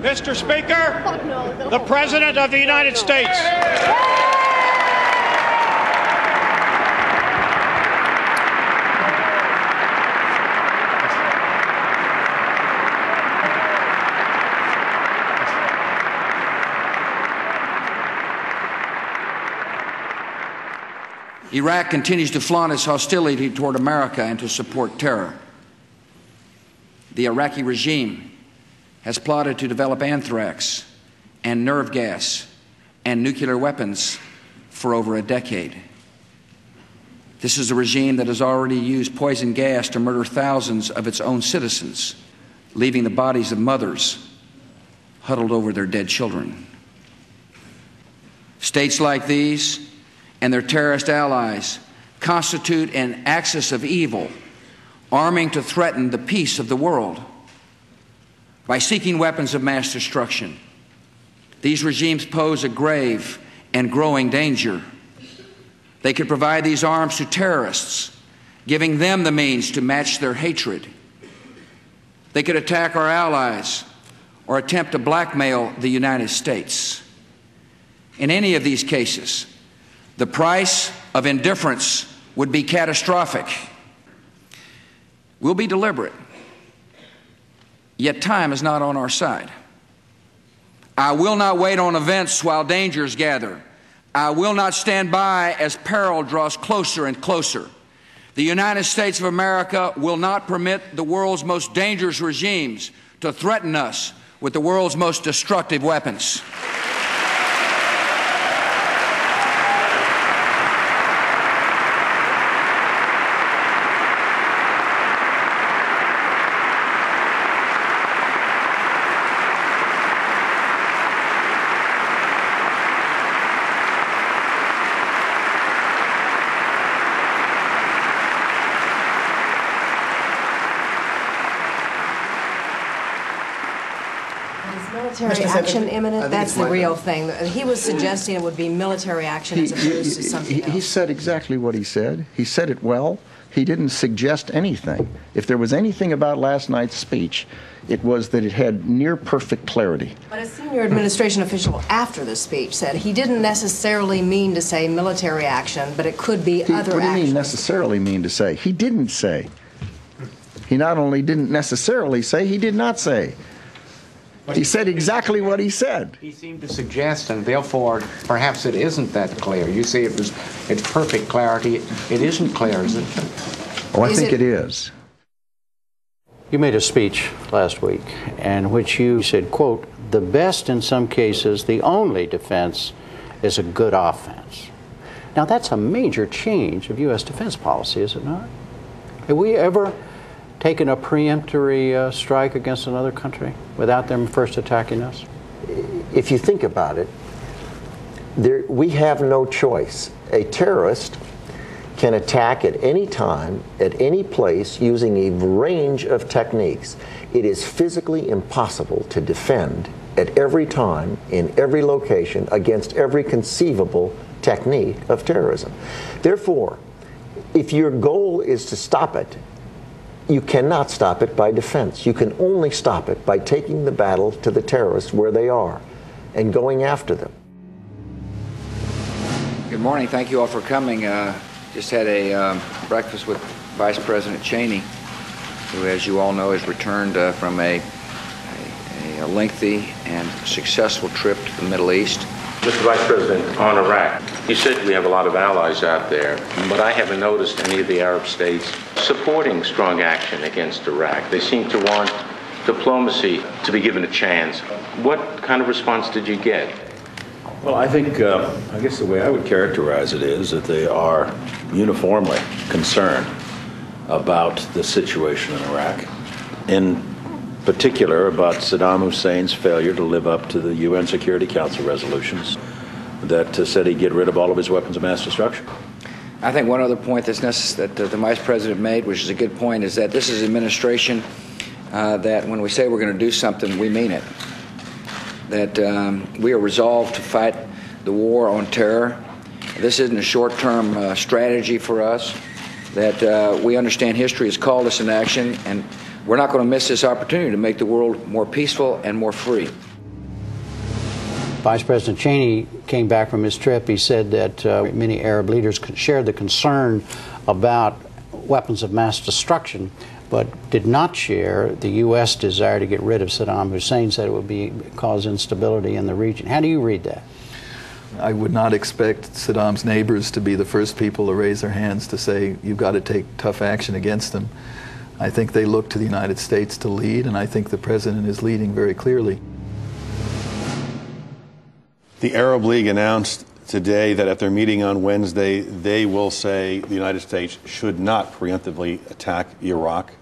Mr. Speaker, the President of the United States. Iraq continues to flaunt its hostility toward America and to support terror. The Iraqi regime has plotted to develop anthrax and nerve gas and nuclear weapons for over a decade. This is a regime that has already used poison gas to murder thousands of its own citizens, leaving the bodies of mothers huddled over their dead children. States like these and their terrorist allies constitute an axis of evil, arming to threaten the peace of the world. By seeking weapons of mass destruction, these regimes pose a grave and growing danger. They could provide these arms to terrorists, giving them the means to match their hatred. They could attack our allies or attempt to blackmail the United States. In any of these cases, the price of indifference would be catastrophic. We'll be deliberate, yet time is not on our side. I will not wait on events while dangers gather. I will not stand by as peril draws closer and closer. The United States of America will not permit the world's most dangerous regimes to threaten us with the world's most destructive weapons. Military action imminent? That's the real thing. He was suggesting it would be military action as opposed to something else. He said exactly what he said. He said it well. He didn't suggest anything. If there was anything about last night's speech, it was that it had near perfect clarity. But a senior administration official after the speech said he didn't necessarily mean to say military action, but it could be other actions. What do you mean necessarily mean to say? He didn't say. He not only didn't necessarily say, he did not say. He said exactly what he said. He seemed to suggest, and therefore perhaps it isn't that clear. You say it's perfect clarity. It isn't clear, is it? Oh, I think it is. You made a speech last week in which you said, quote, "The best in some cases, the only defense is a good offense." Now that's a major change of U.S. defense policy, is it not? Have we ever taken a preemptory strike against another country without them first attacking us? If you think about it, we have no choice. A terrorist can attack at any time, at any place, using a range of techniques. It is physically impossible to defend at every time, in every location, against every conceivable technique of terrorism. Therefore, if your goal is to stop it, you cannot stop it by defense. You can only stop it by taking the battle to the terrorists where they are and going after them. Good morning. Thank you all for coming. Just had a breakfast with Vice President Cheney, who, as you all know, has returned from a lengthy and successful trip to the Middle East. Mr. Vice President, on Iraq, you said we have a lot of allies out there, but I haven't noticed any of the Arab states supporting strong action against Iraq. They seem to want diplomacy to be given a chance. What kind of response did you get? Well, I think, I guess the way I would characterize it is that they are uniformly concerned about the situation in Iraq, in particular about Saddam Hussein's failure to live up to the UN Security Council resolutions that said he'd get rid of all of his weapons of mass destruction. I think one other point that the Vice President made, which is a good point, is that this is an administration that when we say we're going to do something, we mean it. That we are resolved to fight the war on terror. This isn't a short-term strategy for us. That we understand history has called us in action, and we're not going to miss this opportunity to make the world more peaceful and more free. Vice President Cheney came back from his trip. He said that many Arab leaders shared the concern about weapons of mass destruction, but did not share the U.S. desire to get rid of Saddam Hussein, said it would cause instability in the region. How do you read that? I would not expect Saddam's neighbors to be the first people to raise their hands to say, you've got to take tough action against them. I think they look to the United States to lead, and I think the President is leading very clearly. The Arab League announced today that at their meeting on Wednesday, they will say the United States should not preemptively attack Iraq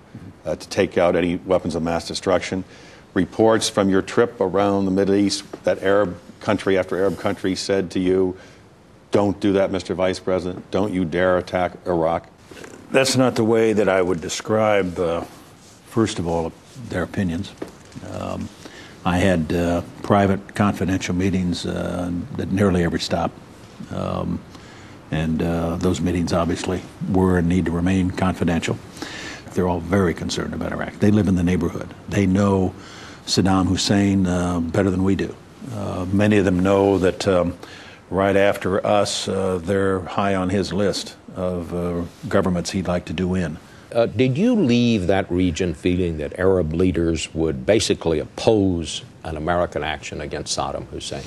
to take out any weapons of mass destruction. Reports from your trip around the Middle East that Arab country after Arab country said to you, don't do that, Mr. Vice President. Don't you dare attack Iraq. That's not the way that I would describe, first of all, their opinions. I had private, confidential meetings at nearly every stop. And those meetings obviously were and need to remain confidential. They're all very concerned about Iraq. They live in the neighborhood. They know Saddam Hussein better than we do. Many of them know that right after us, they're high on his list of governments he'd like to do in. Did you leave that region feeling that Arab leaders would basically oppose an American action against Saddam Hussein?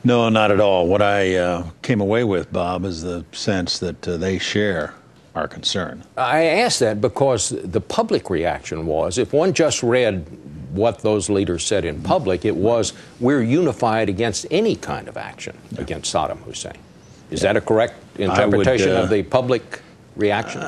No, not at all. What I came away with, Bob, is the sense that they share our concern. I ask that because the public reaction was, if one just read what those leaders said in public, it was, we're unified against any kind of action against Saddam Hussein. Is that a correct interpretation of the public reactions?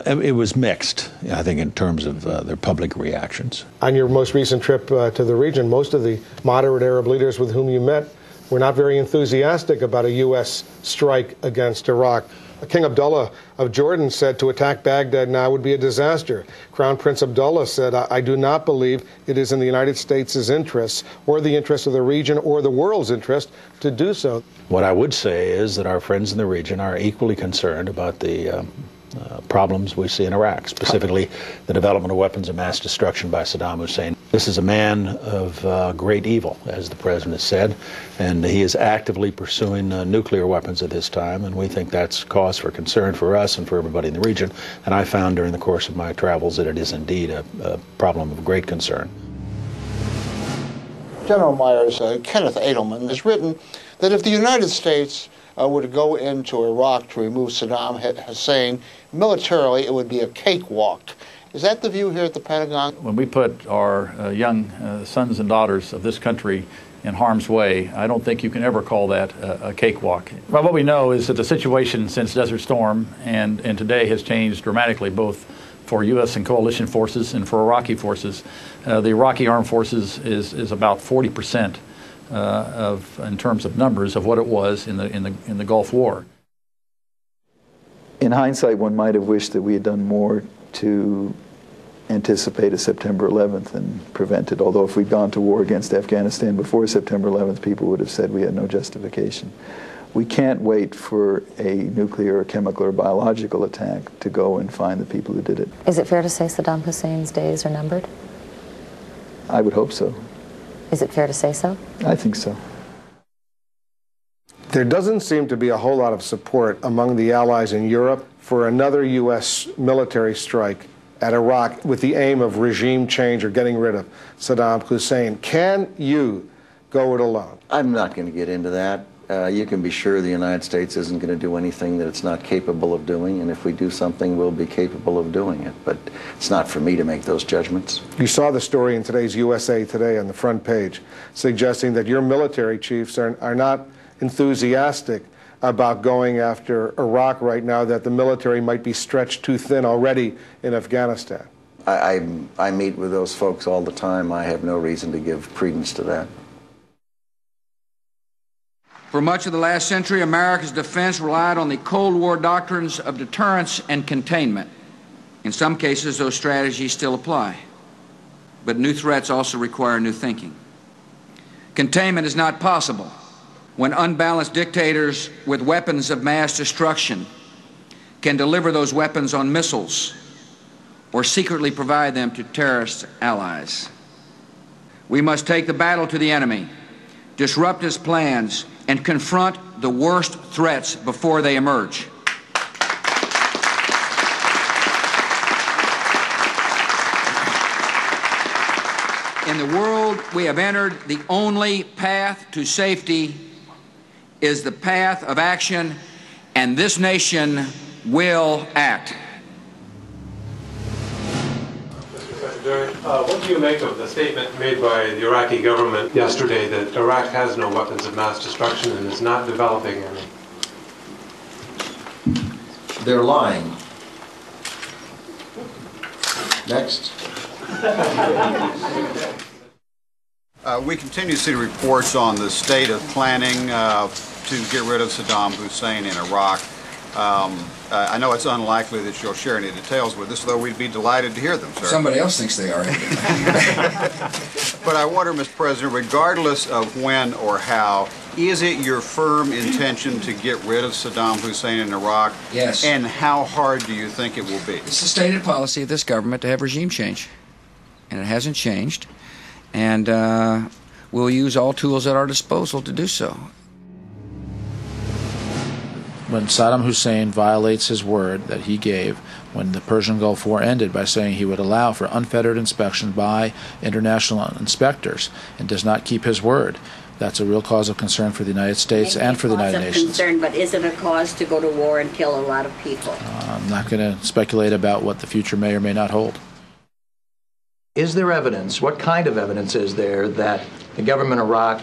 It was mixed, I think, in terms of their public reactions. On your most recent trip to the region, most of the moderate Arab leaders with whom you met were not very enthusiastic about a U.S. strike against Iraq. King Abdullah of Jordan said to attack Baghdad now would be a disaster. Crown Prince Abdullah said, I do not believe it is in the United States' interests or the interest of the region or the world's interest to do so. What I would say is that our friends in the region are equally concerned about the problems we see in Iraq, specifically the development of weapons of mass destruction by Saddam Hussein. This is a man of great evil, as the President said, and he is actively pursuing nuclear weapons at this time, and we think that's cause for concern for us and for everybody in the region. And I found during the course of my travels that it is indeed a problem of great concern. General Myers, Kenneth Edelman has written that if the United States were to go into Iraq to remove Saddam Hussein, militarily it would be a cakewalk. Is that the view here at the Pentagon? When we put our young sons and daughters of this country in harm's way, I don't think you can ever call that a cakewalk. Well, what we know is that the situation since Desert Storm and today has changed dramatically, both for U.S. and coalition forces and for Iraqi forces. The Iraqi armed forces is about 40% in terms of numbers of what it was in the Gulf War. In hindsight, one might have wished that we had done more to anticipate a September 11th and prevent it, although if we'd gone to war against Afghanistan before September 11th, people would have said we had no justification. We can't wait for a nuclear or chemical or biological attack to go and find the people who did it. Is it fair to say Saddam Hussein's days are numbered? I would hope so. Is it fair to say so? I think so. There doesn't seem to be a whole lot of support among the allies in Europe for another U.S. military strike at Iraq with the aim of regime change or getting rid of Saddam Hussein. Can you go it alone? I'm not going to get into that. You can be sure the United States isn't going to do anything that it's not capable of doing, and if we do something, we'll be capable of doing it. But it's not for me to make those judgments. You saw the story in today's USA Today on the front page, suggesting that your military chiefs are not enthusiastic about going after Iraq right now, that the military might be stretched too thin already in Afghanistan. I meet with those folks all the time. I have no reason to give credence to that. For much of the last century, America's defense relied on the Cold War doctrines of deterrence and containment. In some cases, those strategies still apply. But new threats also require new thinking. Containment is not possible when unbalanced dictators with weapons of mass destruction can deliver those weapons on missiles or secretly provide them to terrorist allies. We must take the battle to the enemy disrupt his plans, and confront the worst threats before they emerge. In the world we have entered, the only path to safety is the path of action, and this nation will act. Mr. Secretary, what do you make of the statement made by the Iraqi government yesterday that Iraq has no weapons of mass destruction and is not developing any? They're lying. Next. We continue to see reports on the state of planning to get rid of Saddam Hussein in Iraq. I know it's unlikely that you'll share any details with us, though we'd be delighted to hear them, sir. Somebody else thinks they are. But I wonder, Mr. President, regardless of when or how, is it your firm intention to get rid of Saddam Hussein in Iraq? Yes. And how hard do you think it will be? It's the stated policy of this government to have regime change, and it hasn't changed, and we'll use all tools at our disposal to do so. When Saddam Hussein violates his word that he gave when the Persian Gulf War ended by saying he would allow for unfettered inspection by international inspectors and does not keep his word, that's a real cause of concern for the United States and for the United Nations. Concern, but is it a cause to go to war and kill a lot of people? I'm not going to speculate about what the future may or may not hold. Is there evidence, what kind of evidence is there, that the government of Iraq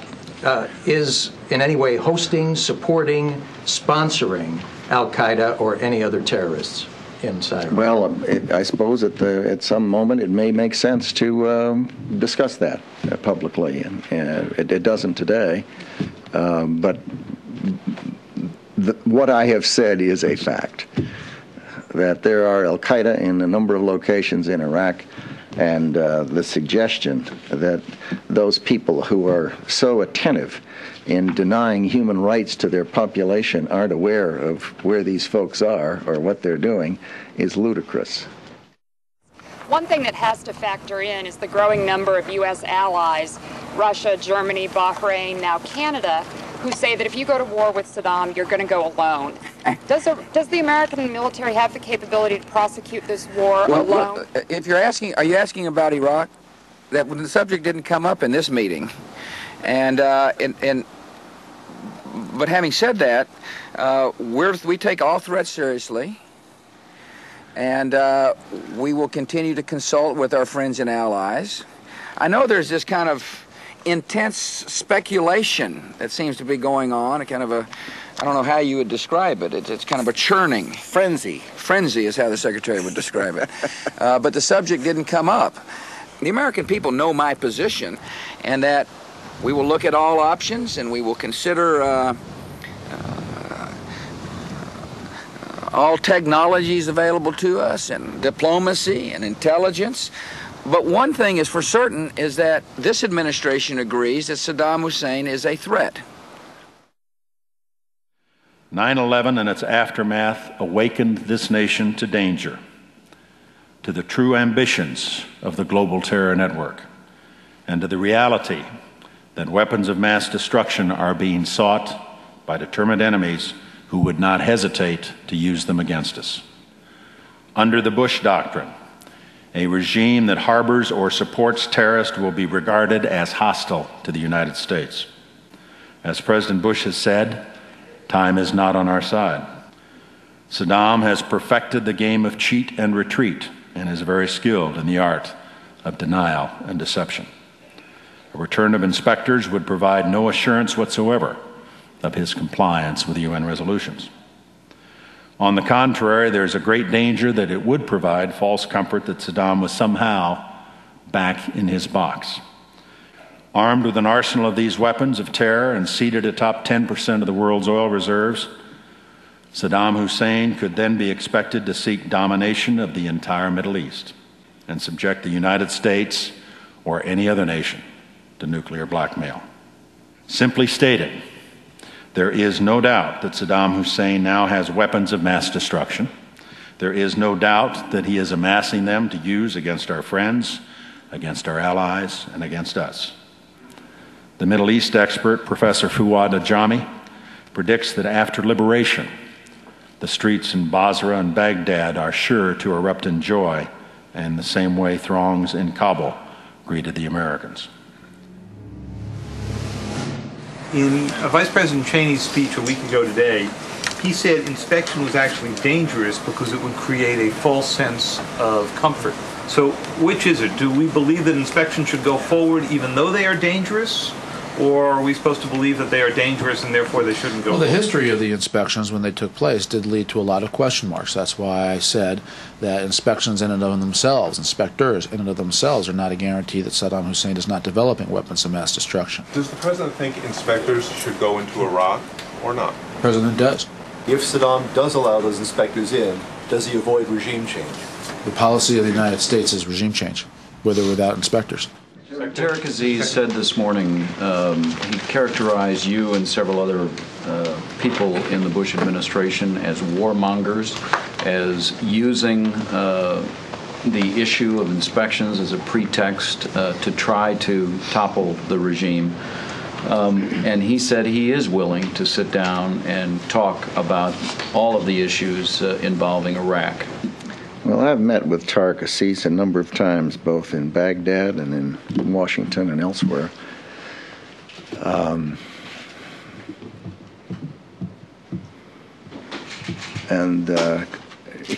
is in any way hosting, supporting, sponsoring al-Qaeda or any other terrorists inside Iraq? Well, I suppose at some moment it may make sense to discuss that publicly, and it doesn't today. But what I have said is a fact, that there are al-Qaeda in a number of locations in Iraq, and the suggestion that those people who are so attentive in denying human rights to their population aren't aware of where these folks are or what they're doing is ludicrous. One thing that has to factor in is the growing number of U.S. allies, Russia, Germany, Bahrain, now Canada, who say that if you go to war with Saddam, you're going to go alone. Does the American military have the capability to prosecute this war alone? If you're asking, are you asking about Iraq? That the subject didn't come up in this meeting, but having said that, we take all threats seriously, and we will continue to consult with our friends and allies. I know there's this kind of intense speculation that seems to be going on, a kind of a, I don't know how you would describe it. It's kind of a churning. Frenzy. Frenzy is how the Secretary would describe it. But the subject didn't come up. The American people know my position, and that we will look at all options, and we will consider all technologies available to us, and diplomacy and intelligence. But one thing is for certain is that this administration agrees that Saddam Hussein is a threat. 9/11 and its aftermath awakened this nation to danger, to the true ambitions of the global terror network, and to the reality that weapons of mass destruction are being sought by determined enemies who would not hesitate to use them against us. Under the Bush Doctrine, a regime that harbors or supports terrorists will be regarded as hostile to the United States. As President Bush has said, time is not on our side. Saddam has perfected the game of cheat and retreat and is very skilled in the art of denial and deception. A return of inspectors would provide no assurance whatsoever of his compliance with UN resolutions. On the contrary, there is a great danger that it would provide false comfort that Saddam was somehow back in his box. Armed with an arsenal of these weapons of terror and seated atop 10% of the world's oil reserves, Saddam Hussein could then be expected to seek domination of the entire Middle East and subject the United States or any other nation to nuclear blackmail. Simply stated, there is no doubt that Saddam Hussein now has weapons of mass destruction. There is no doubt that he is amassing them to use against our friends, against our allies, and against us. The Middle East expert, Professor Fuad Ajami, predicts that after liberation, the streets in Basra and Baghdad are sure to erupt in joy, in the same way throngs in Kabul greeted the Americans. In Vice President Cheney's speech a week ago today, he said inspection was actually dangerous because it would create a false sense of comfort. So which is it? Do we believe that inspection should go forward even though they are dangerous? Or are we supposed to believe that they are dangerous and therefore they shouldn't go Well, forward? the history of the inspections when they took place did lead to a lot of question marks. That's why I said that inspections in and of themselves, inspectors in and of themselves, are not a guarantee that Saddam Hussein is not developing weapons of mass destruction. Does the president think inspectors should go into Iraq or not? The president does. If Saddam does allow those inspectors in, does he avoid regime change? The policy of the United States is regime change, with or without inspectors. Tariq Aziz said this morning, he characterized you and several other people in the Bush administration as warmongers, as using the issue of inspections as a pretext to try to topple the regime. And he said he is willing to sit down and talk about all of the issues involving Iraq. Well, I've met with Tariq Aziz a number of times, both in Baghdad and in Washington and elsewhere.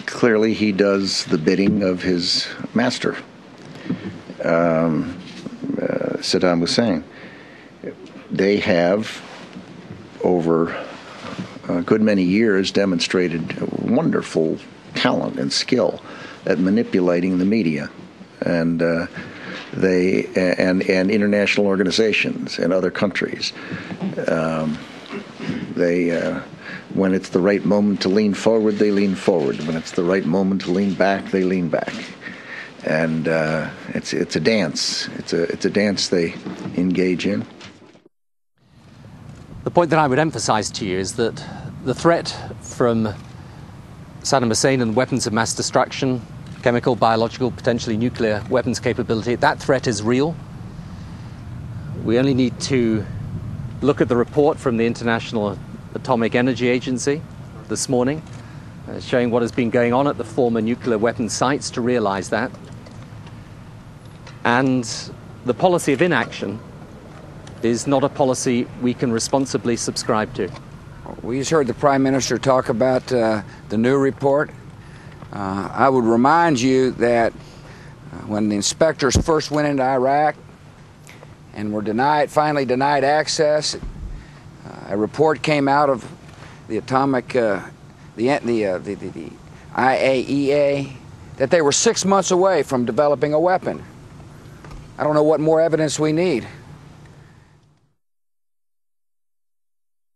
Clearly he does the bidding of his master, Saddam Hussein. They have, over a good many years, demonstrated wonderful talent and skill at manipulating the media and international organizations and other countries. When it's the right moment to lean forward, they lean forward. When it's the right moment to lean back, they lean back. And it's a dance. It's a dance they engage in. The point that I would emphasize to you is that the threat from Saddam Hussein and weapons of mass destruction, chemical, biological, potentially nuclear weapons capability, that threat is real. We only need to look at the report from the International Atomic Energy Agency this morning, showing what has been going on at the former nuclear weapons sites to realize that. And the policy of inaction is not a policy we can responsibly subscribe to. We just heard the Prime Minister talk about the new report. I would remind you that when the inspectors first went into Iraq and were finally denied access, a report came out of the the IAEA that they were 6 months away from developing a weapon. I don't know what more evidence we need.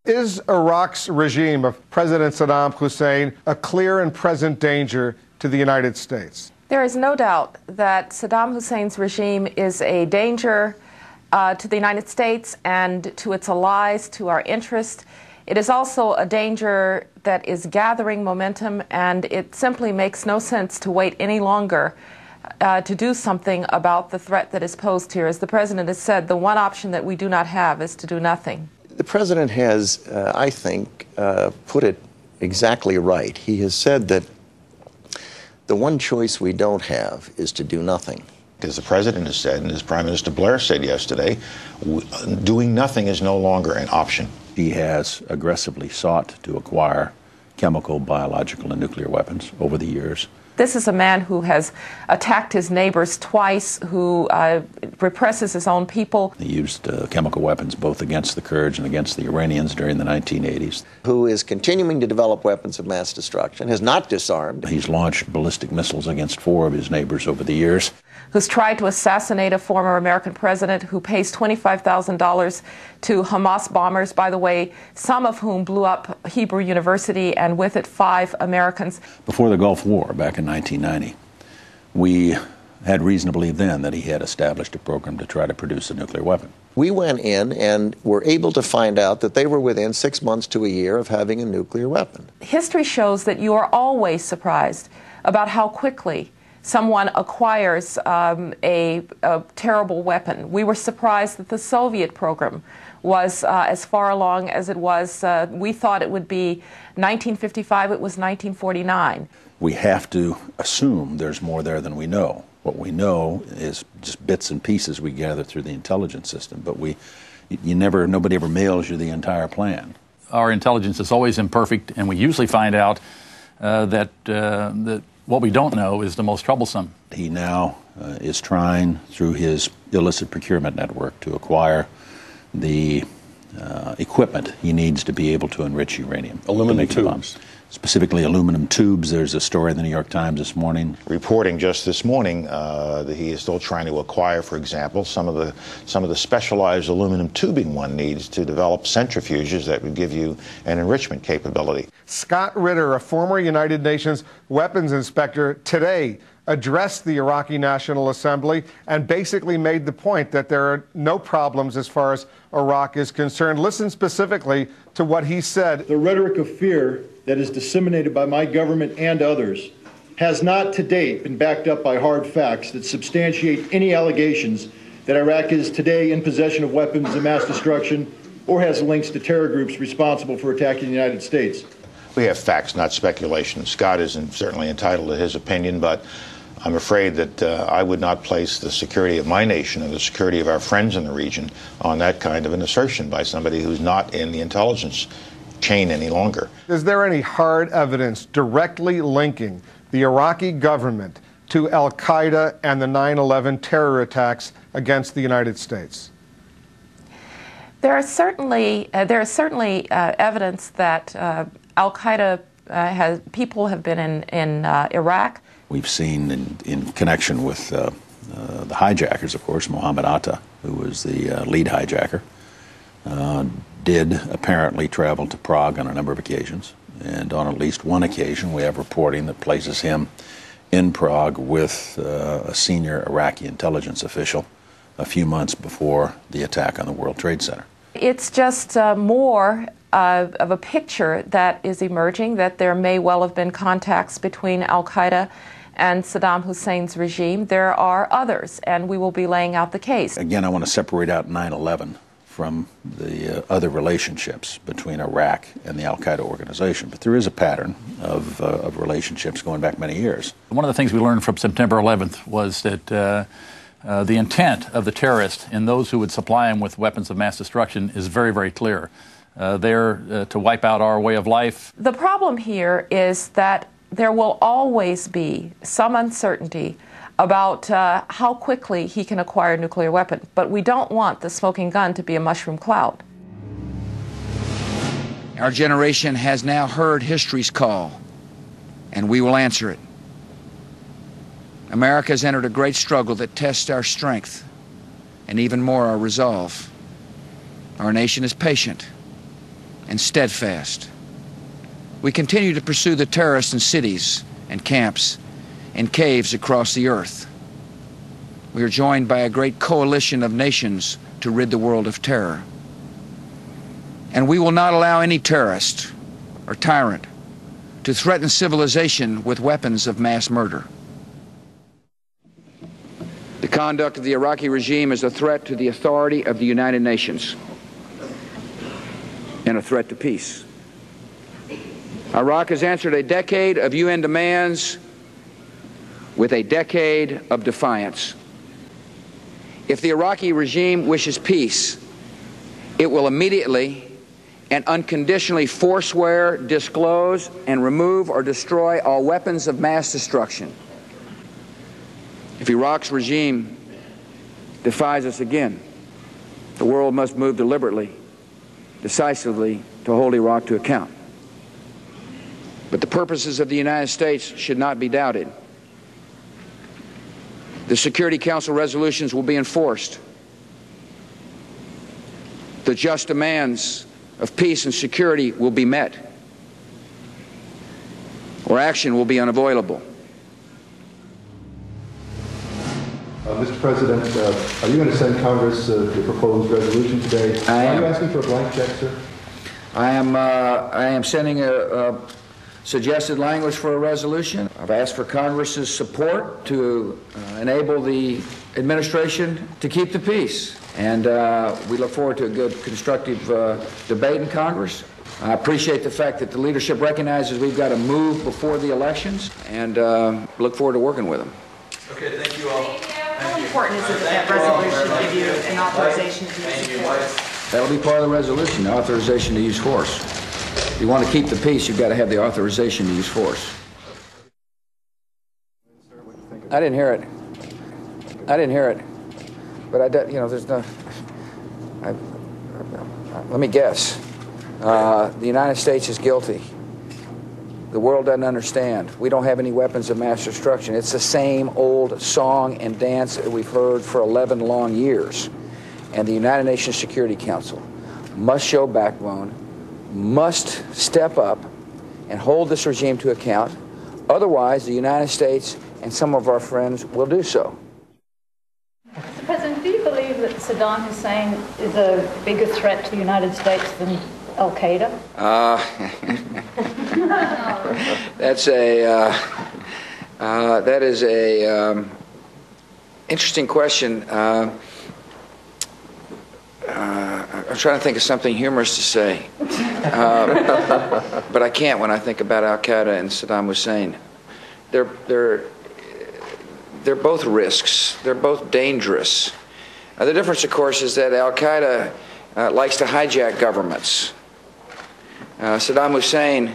Is Iraq's regime of President Saddam Hussein a clear and present danger to the United States? There is no doubt that Saddam Hussein's regime is a danger to the United States and to its allies, to our interest. It is also a danger that is gathering momentum, and it simply makes no sense to wait any longer to do something about the threat that is posed here. As the President has said, the one option that we do not have is to do nothing. The President has, I think, put it exactly right. He has said that the one choice we don't have is to do nothing. As the President has said, and as Prime Minister Blair said yesterday, doing nothing is no longer an option. He has aggressively sought to acquire chemical, biological, and nuclear weapons over the years. This is a man who has attacked his neighbors twice, who represses his own people. He used chemical weapons both against the Kurds and against the Iranians during the 1980s. Who is continuing to develop weapons of mass destruction, has not disarmed. He's launched ballistic missiles against 4 of his neighbors over the years. Who's tried to assassinate a former American president, who pays $25,000 to Hamas bombers, by the way, some of whom blew up Hebrew University, and with it 5 Americans. Before the Gulf War, back in 1990, we had reason to believe then that he had established a program to try to produce a nuclear weapon. We went in and were able to find out that they were within 6 months to a year of having a nuclear weapon. History shows that you are always surprised about how quickly someone acquires a terrible weapon. We were surprised that the Soviet program was as far along as it was. We thought it would be 1955, it was 1949. We have to assume there's more there than we know. What we know is just bits and pieces we gather through the intelligence system, but nobody ever mails you the entire plan. Our intelligence is always imperfect, and we usually find out that what we don't know is the most troublesome. He now is trying, through his illicit procurement network, to acquire the equipment he needs to be able to enrich uranium. Aluminum tubes. Specifically aluminum tubes. There's a story in the New York Times this morning. Reporting just this morning that he is still trying to acquire, for example, some of the specialized aluminum tubing one needs to develop centrifuges that would give you an enrichment capability. Scott Ritter, a former United Nations weapons inspector, today addressed the Iraqi National Assembly and basically made the point that there are no problems as far as Iraq is concerned. Listen specifically to what he said. The rhetoric of fear that is disseminated by my government and others has not to date been backed up by hard facts that substantiate any allegations that Iraq is today in possession of weapons of mass destruction or has links to terror groups responsible for attacking the United States. We have facts, not speculation. Scott is certainly entitled to his opinion, but I'm afraid that I would not place the security of my nation and the security of our friends in the region on that kind of an assertion by somebody who's not in the intelligence chain any longer. Is there any hard evidence directly linking the Iraqi government to al-Qaeda and the 9/11 terror attacks against the United States? There is certainly evidence that al-Qaeda people have been in Iraq. We've seen in connection with the hijackers, of course, Mohammed Atta, who was the lead hijacker, did apparently travel to Prague on a number of occasions. And on at least one occasion, we have reporting that places him in Prague with a senior Iraqi intelligence official a few months before the attack on the World Trade Center. It's just more of a picture that is emerging, that there may well have been contacts between al-Qaeda and Saddam Hussein's regime. There are others, and we will be laying out the case. Again, I want to separate out 9/11 from the other relationships between Iraq and the al-Qaeda organization. But there is a pattern of relationships going back many years. One of the things we learned from September 11th was that the intent of the terrorists and those who would supply them with weapons of mass destruction is very, very clear. They're to wipe out our way of life. The problem here is that there will always be some uncertainty about how quickly he can acquire a nuclear weapon. But we don't want the smoking gun to be a mushroom cloud. Our generation has now heard history's call, and we will answer it. America has entered a great struggle that tests our strength and even more our resolve. Our nation is patient and steadfast. We continue to pursue the terrorists in cities and camps and caves across the earth. We are joined by a great coalition of nations to rid the world of terror. And we will not allow any terrorist or tyrant to threaten civilization with weapons of mass murder. The conduct of the Iraqi regime is a threat to the authority of the United Nations and a threat to peace. Iraq has answered a decade of UN demands with a decade of defiance. If the Iraqi regime wishes peace, it will immediately and unconditionally forswear, disclose, and remove or destroy all weapons of mass destruction. If Iraq's regime defies us again, the world must move deliberately, decisively to hold Iraq to account. But the purposes of the United States should not be doubted. The Security Council resolutions will be enforced. The just demands of peace and security will be met, or action will be unavoidable. Mr. President, are you going to send Congress the proposed resolution today? I am. Are you asking for a blank check, sir? I am sending suggested language for a resolution. I've asked for Congress's support to enable the administration to keep the peace. And we look forward to a good, constructive debate in Congress. I appreciate the fact that the leadership recognizes we've got to move before the elections, and look forward to working with them. Okay, thank you all. How important is it that that resolution give you an authorization to use force? That'll be part of the resolution, the authorization to use force. If you want to keep the peace, you've got to have the authorization to use force. I didn't hear it. But there's no. Let me guess. The United States is guilty. The world doesn't understand. We don't have any weapons of mass destruction. It's the same old song and dance that we've heard for 11 long years. And the United Nations Security Council must show backbone, must step up and hold this regime to account. Otherwise, the United States and some of our friends will do so. Mr. President, do you believe that Saddam Hussein is a bigger threat to the United States than Al-Qaeda? That is a interesting question. I'm trying to think of something humorous to say, but I can't when I think about Al-Qaeda and Saddam Hussein. They're both risks. They're both dangerous. The difference, of course, is that Al-Qaeda likes to hijack governments. Saddam Hussein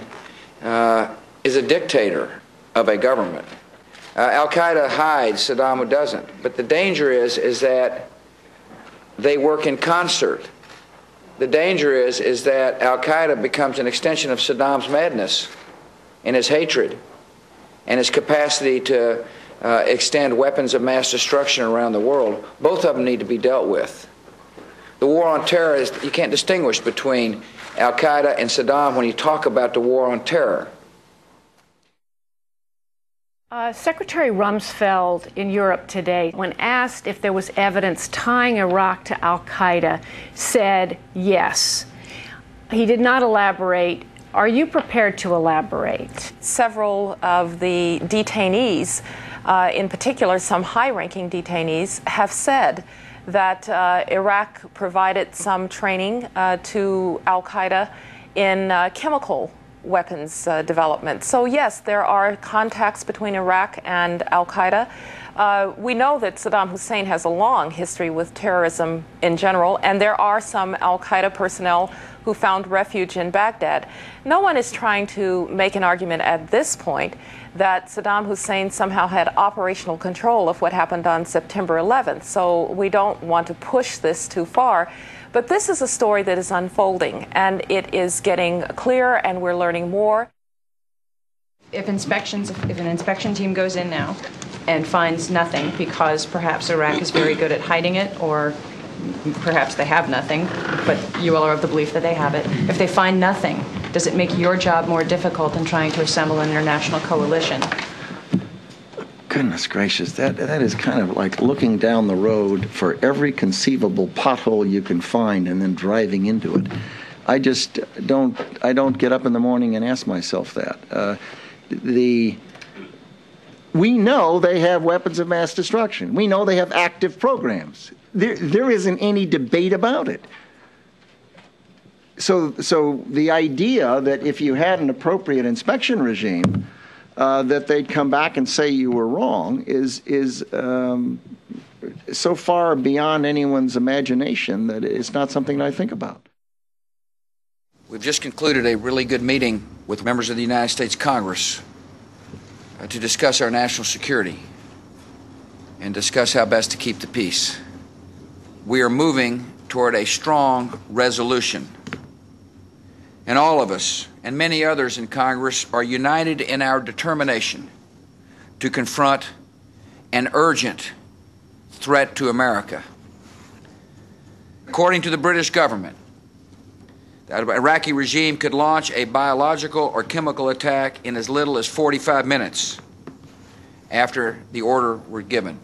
is a dictator of a government. Al-Qaeda hides, Saddam doesn't. But the danger is that they work in concert. The danger is that Al-Qaeda becomes an extension of Saddam's madness and his hatred and his capacity to extend weapons of mass destruction around the world. Both of them need to be dealt with. The war on terror you can't distinguish between Al-Qaeda and Saddam when you talk about the war on terror. Secretary Rumsfeld in Europe today, when asked if there was evidence tying Iraq to Al-Qaeda, said yes. He did not elaborate. Are you prepared to elaborate? Several of the detainees, in particular some high-ranking detainees, have said that Iraq provided some training to Al-Qaeda in chemical weapons development. So yes, there are contacts between Iraq and Al-Qaeda. We know that Saddam Hussein has a long history with terrorism in general, and there are some Al-Qaeda personnel who found refuge in Baghdad. No one is trying to make an argument at this point that Saddam Hussein somehow had operational control of what happened on September 11th. So we don't want to push this too far. But this is a story that is unfolding, and it is getting clearer, and we're learning more. If an inspection team goes in now and finds nothing because perhaps Iraq is very good at hiding it, or perhaps they have nothing, but you all are of the belief that they have it. If they find nothing, does it make your job more difficult in trying to assemble an international coalition? Goodness gracious, that is kind of like looking down the road for every conceivable pothole you can find and then driving into it. I just don't get up in the morning and ask myself that. We know they have weapons of mass destruction. We know they have active programs. There isn't any debate about it. So the idea that if you had an appropriate inspection regime, that they'd come back and say you were wrong is so far beyond anyone's imagination that it's not something I think about. We've just concluded a really good meeting with members of the United States Congress to discuss our national security and discuss how best to keep the peace. We are moving toward a strong resolution. And all of us, and many others in Congress, are united in our determination to confront an urgent threat to America. According to the British government, the Iraqi regime could launch a biological or chemical attack in as little as 45 minutes after the order were given.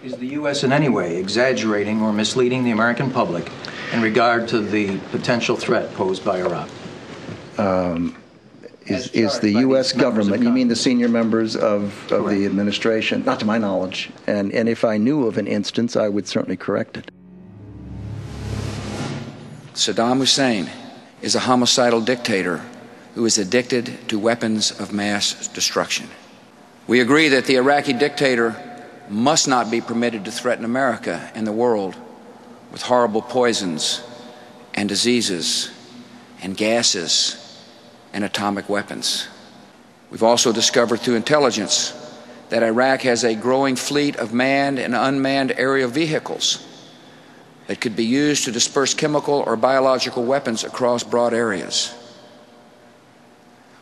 Is the U.S. in any way exaggerating or misleading the American public in regard to the potential threat posed by Iraq? is the U.S. government. You mean the senior members of the administration? Not to my knowledge. And if I knew of an instance, I would certainly correct it. Saddam Hussein is a homicidal dictator who is addicted to weapons of mass destruction. We agree that the Iraqi dictator must not be permitted to threaten America and the world with horrible poisons and diseases and gases and atomic weapons. We've also discovered through intelligence that Iraq has a growing fleet of manned and unmanned aerial vehicles that could be used to disperse chemical or biological weapons across broad areas.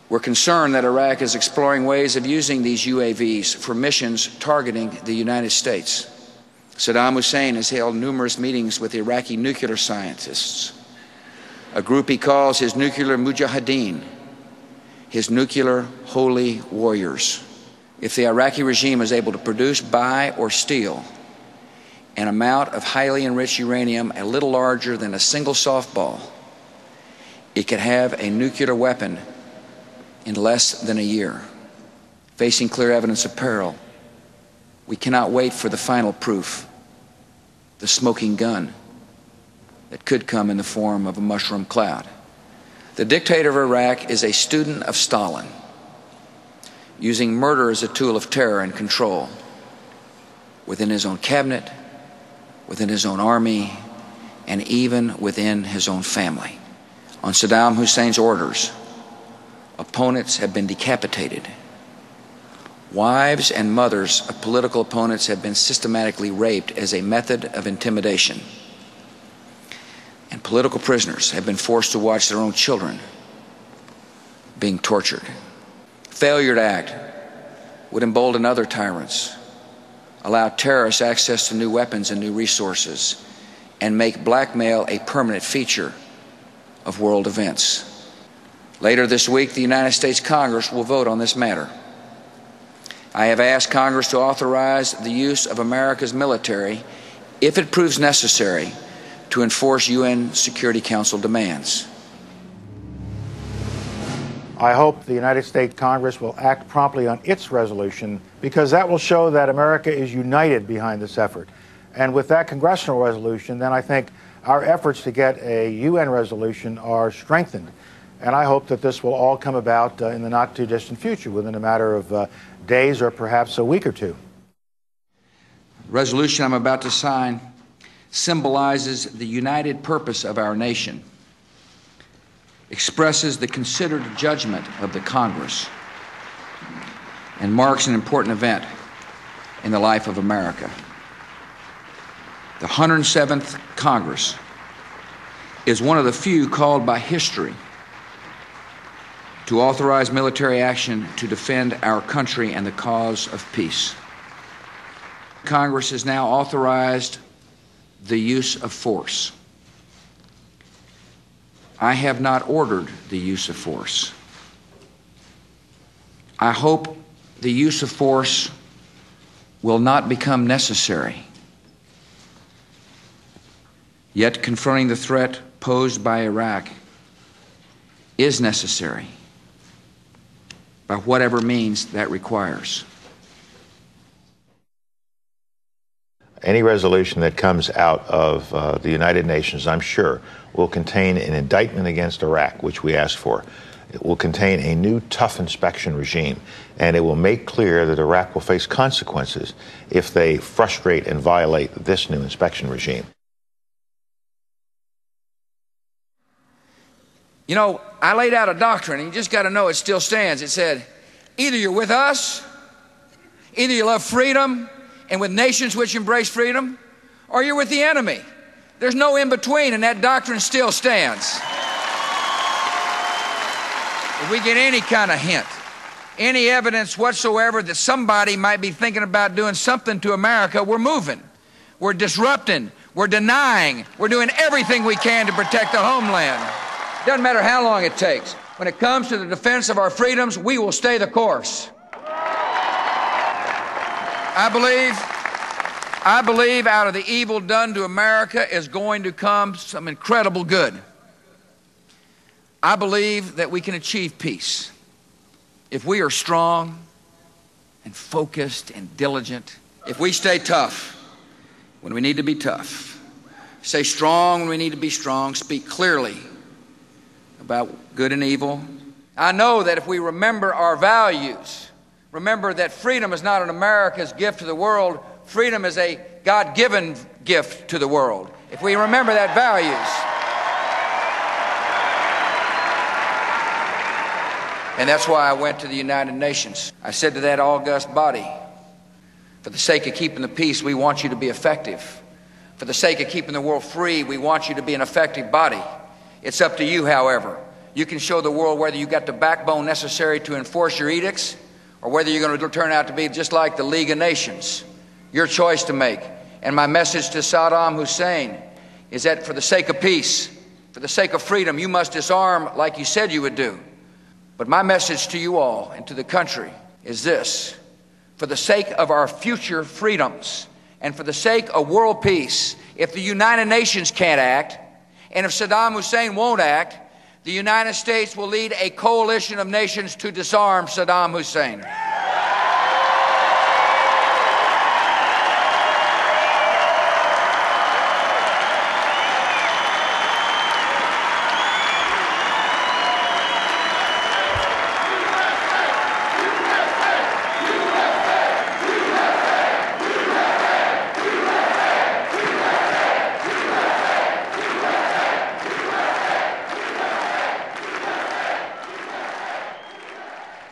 We're concerned that Iraq is exploring ways of using these UAVs for missions targeting the United States. Saddam Hussein has held numerous meetings with Iraqi nuclear scientists, a group he calls his nuclear mujahideen, his nuclear holy warriors. If the Iraqi regime is able to produce, buy, or steal an amount of highly enriched uranium a little larger than a single softball, it could have a nuclear weapon in less than a year. Facing clear evidence of peril, we cannot wait for the final proof, the smoking gun that could come in the form of a mushroom cloud. The dictator of Iraq is a student of Stalin, using murder as a tool of terror and control within his own cabinet, within his own army, and even within his own family. On Saddam Hussein's orders, opponents have been decapitated. Wives and mothers of political opponents have been systematically raped as a method of intimidation. And political prisoners have been forced to watch their own children being tortured. Failure to act would embolden other tyrants, allow terrorists access to new weapons and new resources, and make blackmail a permanent feature of world events. Later this week, the United States Congress will vote on this matter. I have asked Congress to authorize the use of America's military, if it proves necessary, to enforce UN Security Council demands. I hope the United States Congress will act promptly on its resolution, because that will show that America is united behind this effort. And with that congressional resolution, then I think our efforts to get a UN resolution are strengthened. And I hope that this will all come about in the not-too-distant future, within a matter of days or perhaps a week or two. The resolution I'm about to sign symbolizes the united purpose of our nation, expresses the considered judgment of the Congress, and marks an important event in the life of America. The 107th Congress is one of the few called by history to authorize military action to defend our country and the cause of peace. Congress has now authorized the use of force. I have not ordered the use of force. I hope the use of force will not become necessary. Yet confronting the threat posed by Iraq is necessary, by whatever means that requires. Any resolution that comes out of the United Nations, I'm sure, will contain an indictment against Iraq, which we asked for. It will contain a new tough inspection regime, and it will make clear that Iraq will face consequences if they frustrate and violate this new inspection regime. You know, I laid out a doctrine, and you just got to know it still stands. It said, either you're with us, either you love freedom and with nations which embrace freedom, or you're with the enemy. There's no in-between, and that doctrine still stands. If we get any kind of hint, any evidence whatsoever that somebody might be thinking about doing something to America, we're moving. We're disrupting. We're denying. We're doing everything we can to protect the homeland. Doesn't matter how long it takes. When it comes to the defense of our freedoms, we will stay the course. I believe out of the evil done to America is going to come some incredible good. I believe that we can achieve peace if we are strong and focused and diligent, if we stay tough when we need to be tough, stay strong when we need to be strong, speak clearly about good and evil. I know that if we remember our values, remember that freedom is not an America's gift to the world, freedom is a God-given gift to the world. If we remember that values, and that's why I went to the United Nations. I said to that august body, for the sake of keeping the peace, we want you to be effective. For the sake of keeping the world free, we want you to be an effective body. It's up to you, however. You can show the world whether you got the backbone necessary to enforce your edicts or whether you're going to turn out to be just like the League of Nations. Your choice to make. And my message to Saddam Hussein is that for the sake of peace, for the sake of freedom, you must disarm like you said you would do. But my message to you all and to the country is this: for the sake of our future freedoms and for the sake of world peace, if the United Nations can't act, and if Saddam Hussein won't act, the United States will lead a coalition of nations to disarm Saddam Hussein.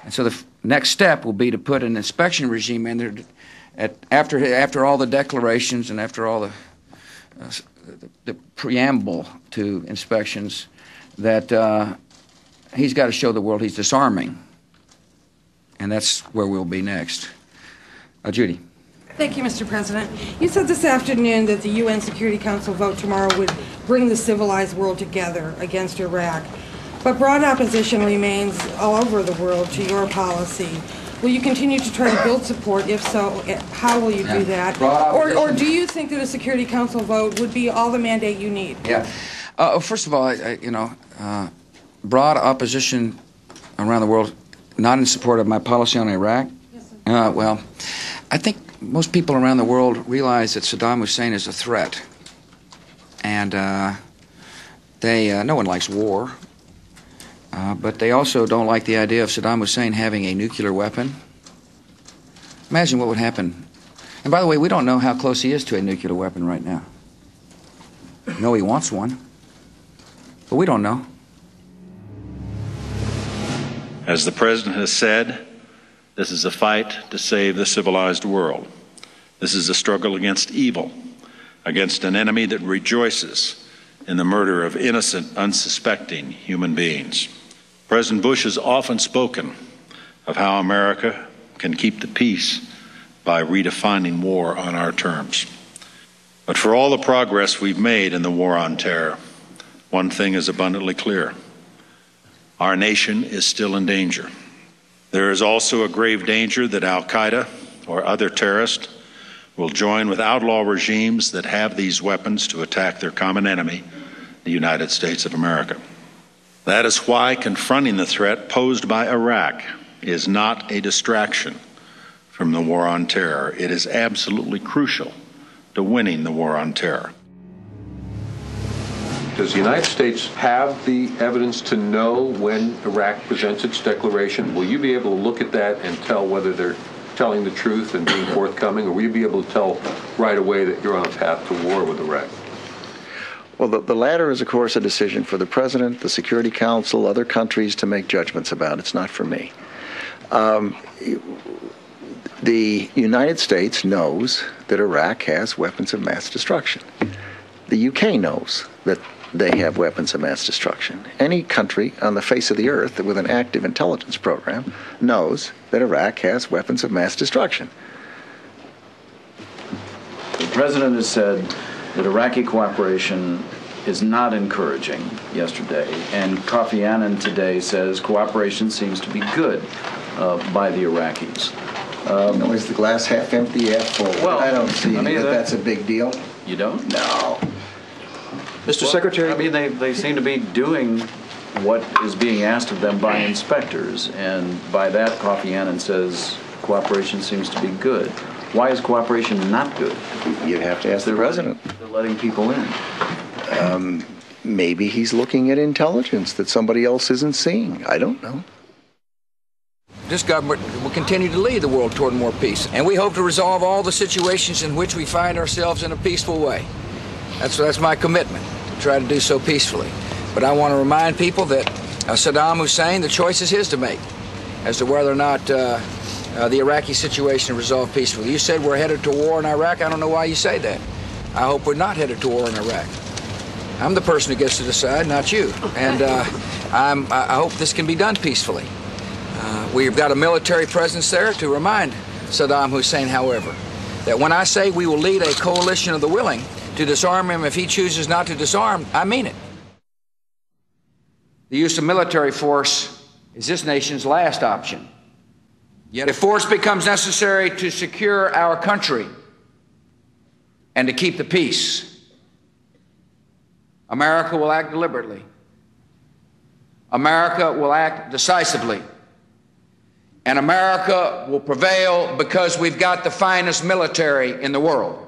And so the next step will be to put an inspection regime in there after all the declarations and after all the preamble to inspections that he's got to show the world he's disarming. And that's where we'll be next. Judy. Thank you, Mr. President. You said this afternoon that the UN Security Council vote tomorrow would bring the civilized world together against Iraq. But broad opposition remains all over the world to your policy. Will you continue to try to build support? If so, how will you do that? Or do you think that a Security Council vote would be all the mandate you need? Yeah. First of all, broad opposition around the world, not in support of my policy on Iraq? Yes, sir. Well, I think most people around the world realize that Saddam Hussein is a threat. And no one likes war. But they also don't like the idea of Saddam Hussein having a nuclear weapon. Imagine what would happen. And by the way, we don't know how close he is to a nuclear weapon right now. We know he wants one, but we don't know. As the President has said, this is a fight to save the civilized world. This is a struggle against evil, against an enemy that rejoices in the murder of innocent, unsuspecting human beings. President Bush has often spoken of how America can keep the peace by redefining war on our terms. But for all the progress we've made in the war on terror, one thing is abundantly clear. Our nation is still in danger. There is also a grave danger that al-Qaeda or other terrorists will join with outlaw regimes that have these weapons to attack their common enemy, the United States of America. That is why confronting the threat posed by Iraq is not a distraction from the war on terror. It is absolutely crucial to winning the war on terror. Does the United States have the evidence to know when Iraq presents its declaration? Will you be able to look at that and tell whether they're telling the truth and being forthcoming, or will you be able to tell right away that you're on a path to war with Iraq? Well, the latter is, of course, a decision for the President, the Security Council, other countries to make judgments about. It's not for me. The United States knows that Iraq has weapons of mass destruction. The UK knows that they have weapons of mass destruction. Any country on the face of the earth with an active intelligence program knows that Iraq has weapons of mass destruction. The President has said that Iraqi cooperation is not encouraging yesterday, and Kofi Annan today says cooperation seems to be good by the Iraqis. Is the glass half empty, half full? Well, I don't see that's a big deal. You don't? No. Mr. Secretary? I mean, they seem to be doing what is being asked of them by inspectors. And by that, Kofi Annan says cooperation seems to be good. Why is cooperation not good? You'd have to ask the president. They're letting people in. Maybe he's looking at intelligence that somebody else isn't seeing. I don't know. This government will continue to lead the world toward more peace, and we hope to resolve all the situations in which we find ourselves in a peaceful way. That's my commitment, to try to do so peacefully. But I want to remind people that Saddam Hussein, the choice is his to make as to whether or not the Iraqi situation is resolved peacefully. You said we're headed to war in Iraq. I don't know why you say that. I hope we're not headed to war in Iraq. I'm the person who gets to decide, not you. And I hope this can be done peacefully. We've got a military presence there to remind Saddam Hussein, however, that when I say we will lead a coalition of the willing to disarm him if he chooses not to disarm, I mean it. The use of military force is this nation's last option. Yet if force becomes necessary to secure our country and to keep the peace, America will act deliberately. America will act decisively. And America will prevail because we've got the finest military in the world.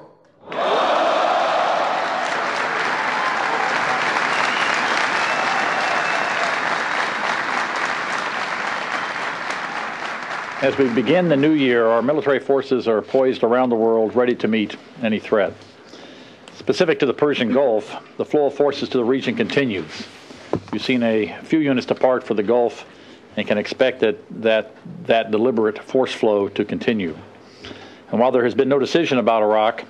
As we begin the new year, our military forces are poised around the world, ready to meet any threat. Specific to the Persian Gulf, the flow of forces to the region continues. We've seen a few units depart for the Gulf and can expect that deliberate force flow to continue. And while there has been no decision about Iraq,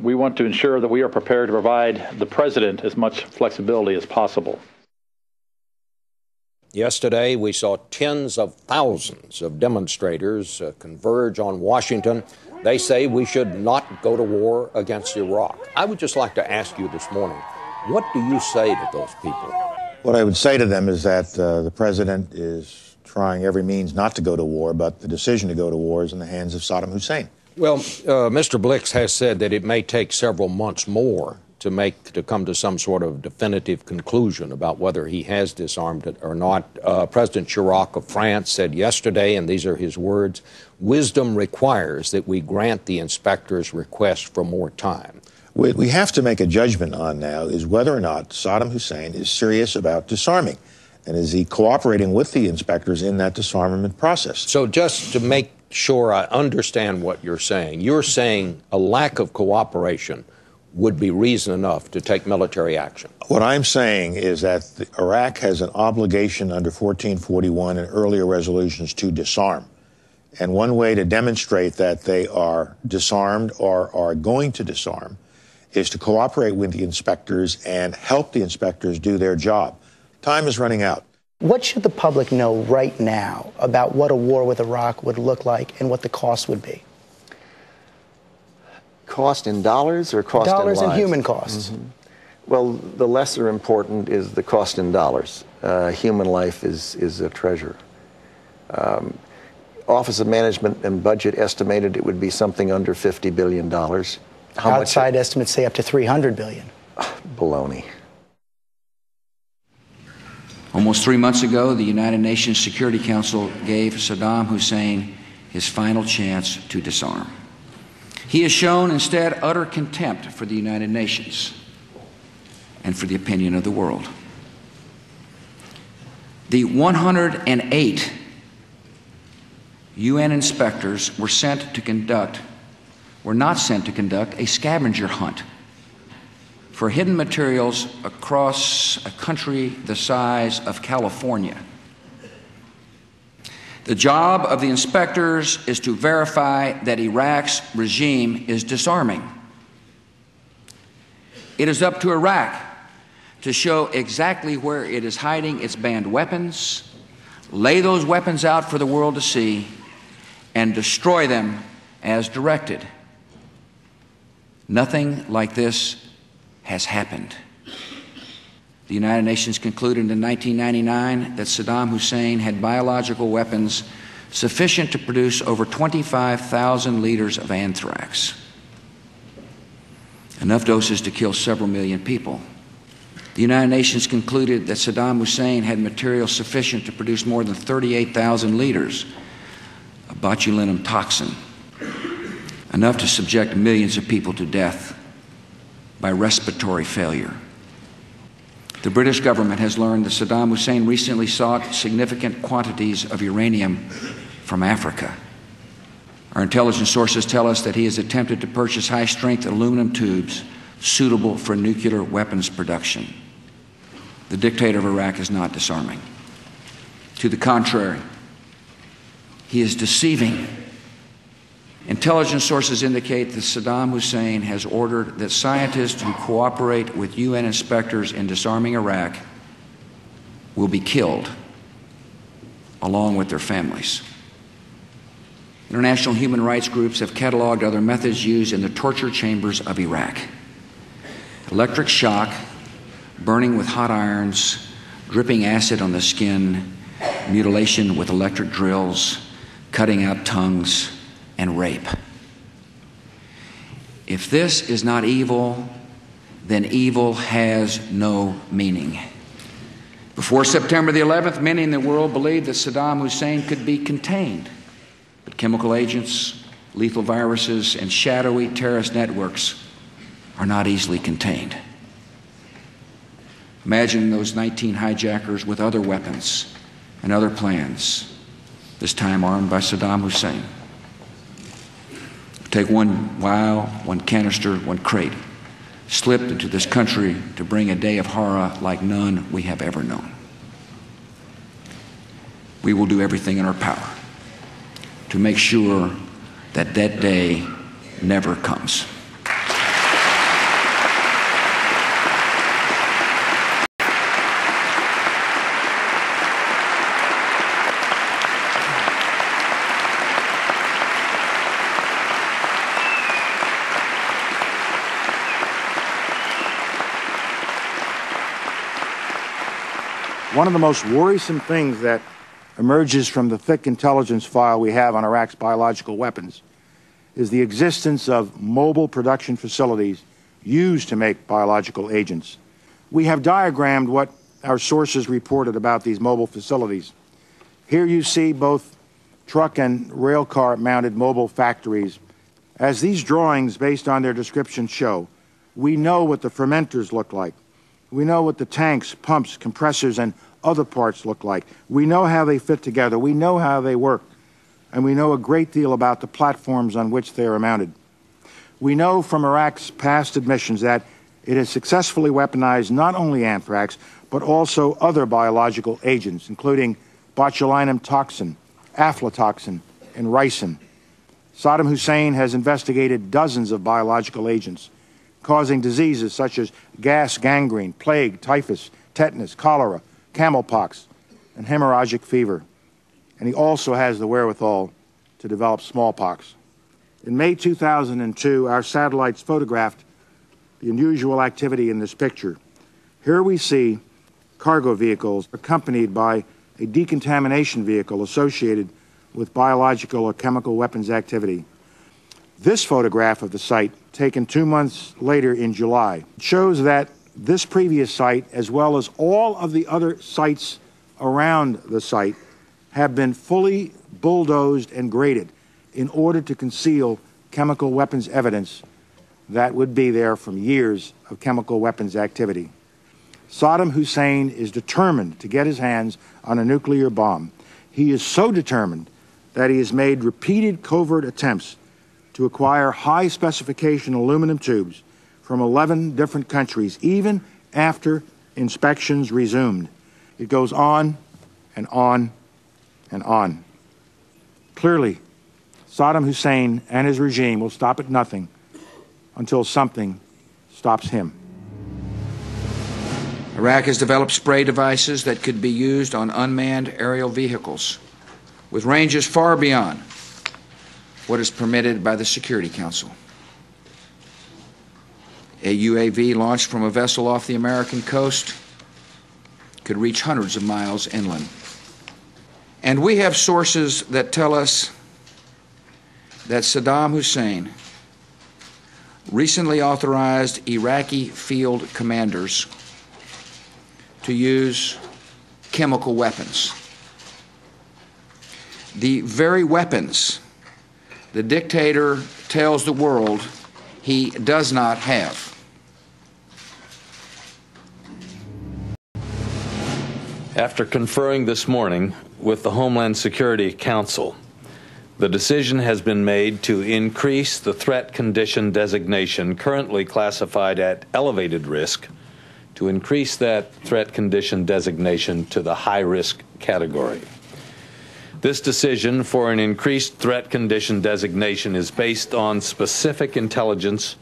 we want to ensure that we are prepared to provide the President as much flexibility as possible. Yesterday, we saw tens of thousands of demonstrators converge on Washington. They say we should not go to war against Iraq. I would just like to ask you this morning, what do you say to those people? What I would say to them is that the president is trying every means not to go to war, but the decision to go to war is in the hands of Saddam Hussein. Well, Mr. Blix has said that it may take several months more to come to some sort of definitive conclusion about whether he has disarmed it or not. President Chirac of France said yesterday, and these are his words, "Wisdom requires that we grant the inspector's request for more time." What we have to make a judgment on now is whether or not Saddam Hussein is serious about disarming, and is he cooperating with the inspectors in that disarmament process. So just to make sure I understand what you're saying a lack of cooperation would be reason enough to take military action. What I'm saying is that Iraq has an obligation under 1441 and earlier resolutions to disarm. And one way to demonstrate that they are disarmed or are going to disarm is to cooperate with the inspectors and help the inspectors do their job. Time is running out. What should the public know right now about what a war with Iraq would look like and what the cost would be? Cost in dollars or cost in lives? Dollars and human costs. Mm-hmm. Well, the lesser important is the cost in dollars. Human life is a treasure. Office of Management and Budget estimated it would be something under $50 billion. Outside estimates say up to $300 billion. Baloney. Almost 3 months ago, the United Nations Security Council gave Saddam Hussein his final chance to disarm. He has shown instead utter contempt for the United Nations and for the opinion of the world. The 108 UN inspectors were not sent to conduct a scavenger hunt for hidden materials across a country the size of California. The job of the inspectors is to verify that Iraq's regime is disarming. It is up to Iraq to show exactly where it is hiding its banned weapons, lay those weapons out for the world to see, and destroy them as directed. Nothing like this has happened. The United Nations concluded in 1999 that Saddam Hussein had biological weapons sufficient to produce over 25,000 liters of anthrax, enough doses to kill several million people. The United Nations concluded that Saddam Hussein had material sufficient to produce more than 38,000 liters of botulinum toxin, enough to subject millions of people to death by respiratory failure. The British government has learned that Saddam Hussein recently sought significant quantities of uranium from Africa. Our intelligence sources tell us that he has attempted to purchase high-strength aluminum tubes suitable for nuclear weapons production. The dictator of Iraq is not disarming. To the contrary, he is deceiving. Intelligence sources indicate that Saddam Hussein has ordered that scientists who cooperate with UN inspectors in disarming Iraq will be killed, along with their families. International human rights groups have cataloged other methods used in the torture chambers of Iraq: electric shock, burning with hot irons, dripping acid on the skin, mutilation with electric drills, cutting out tongues, and rape. If this is not evil, then evil has no meaning. Before September the 11th, many in the world believed that Saddam Hussein could be contained. But chemical agents, lethal viruses, and shadowy terrorist networks are not easily contained. Imagine those 19 hijackers with other weapons and other plans, this time armed by Saddam Hussein. Take one vial, one canister, one crate, slipped into this country to bring a day of horror like none we have ever known. We will do everything in our power to make sure that that day never comes. One of the most worrisome things that emerges from the thick intelligence file we have on Iraq's biological weapons is the existence of mobile production facilities used to make biological agents. We have diagrammed what our sources reported about these mobile facilities. Here you see both truck and rail car mounted mobile factories. As these drawings, based on their description, show, we know what the fermenters look like. We know what the tanks, pumps, compressors, and other parts look like. We know how they fit together. We know how they work. And we know a great deal about the platforms on which they are mounted. We know from Iraq's past admissions that it has successfully weaponized not only anthrax, but also other biological agents, including botulinum toxin, aflatoxin, and ricin. Saddam Hussein has investigated dozens of biological agents, causing diseases such as gas gangrene, plague, typhus, tetanus, cholera, camelpox, and hemorrhagic fever. And he also has the wherewithal to develop smallpox. In May 2002, our satellites photographed the unusual activity in this picture. Here we see cargo vehicles accompanied by a decontamination vehicle associated with biological or chemical weapons activity. This photograph of the site, taken 2 months later in July, shows that this previous site, as well as all of the other sites around the site, have been fully bulldozed and graded in order to conceal chemical weapons evidence that would be there from years of chemical weapons activity. Saddam Hussein is determined to get his hands on a nuclear bomb. He is so determined that he has made repeated covert attempts to acquire high-specification aluminum tubes from 11 different countries, even after inspections resumed. It goes on and on and on. Clearly, Saddam Hussein and his regime will stop at nothing until something stops him. Iraq has developed spray devices that could be used on unmanned aerial vehicles with ranges far beyond what is permitted by the Security Council. A UAV launched from a vessel off the American coast could reach hundreds of miles inland. And we have sources that tell us that Saddam Hussein recently authorized Iraqi field commanders to use chemical weapons. The very weapons the dictator tells the world he does not have. After conferring this morning with the Homeland Security Council, the decision has been made to increase the threat condition designation currently classified at elevated risk, to increase that threat condition designation to the high-risk category. This decision for an increased threat condition designation is based on specific intelligence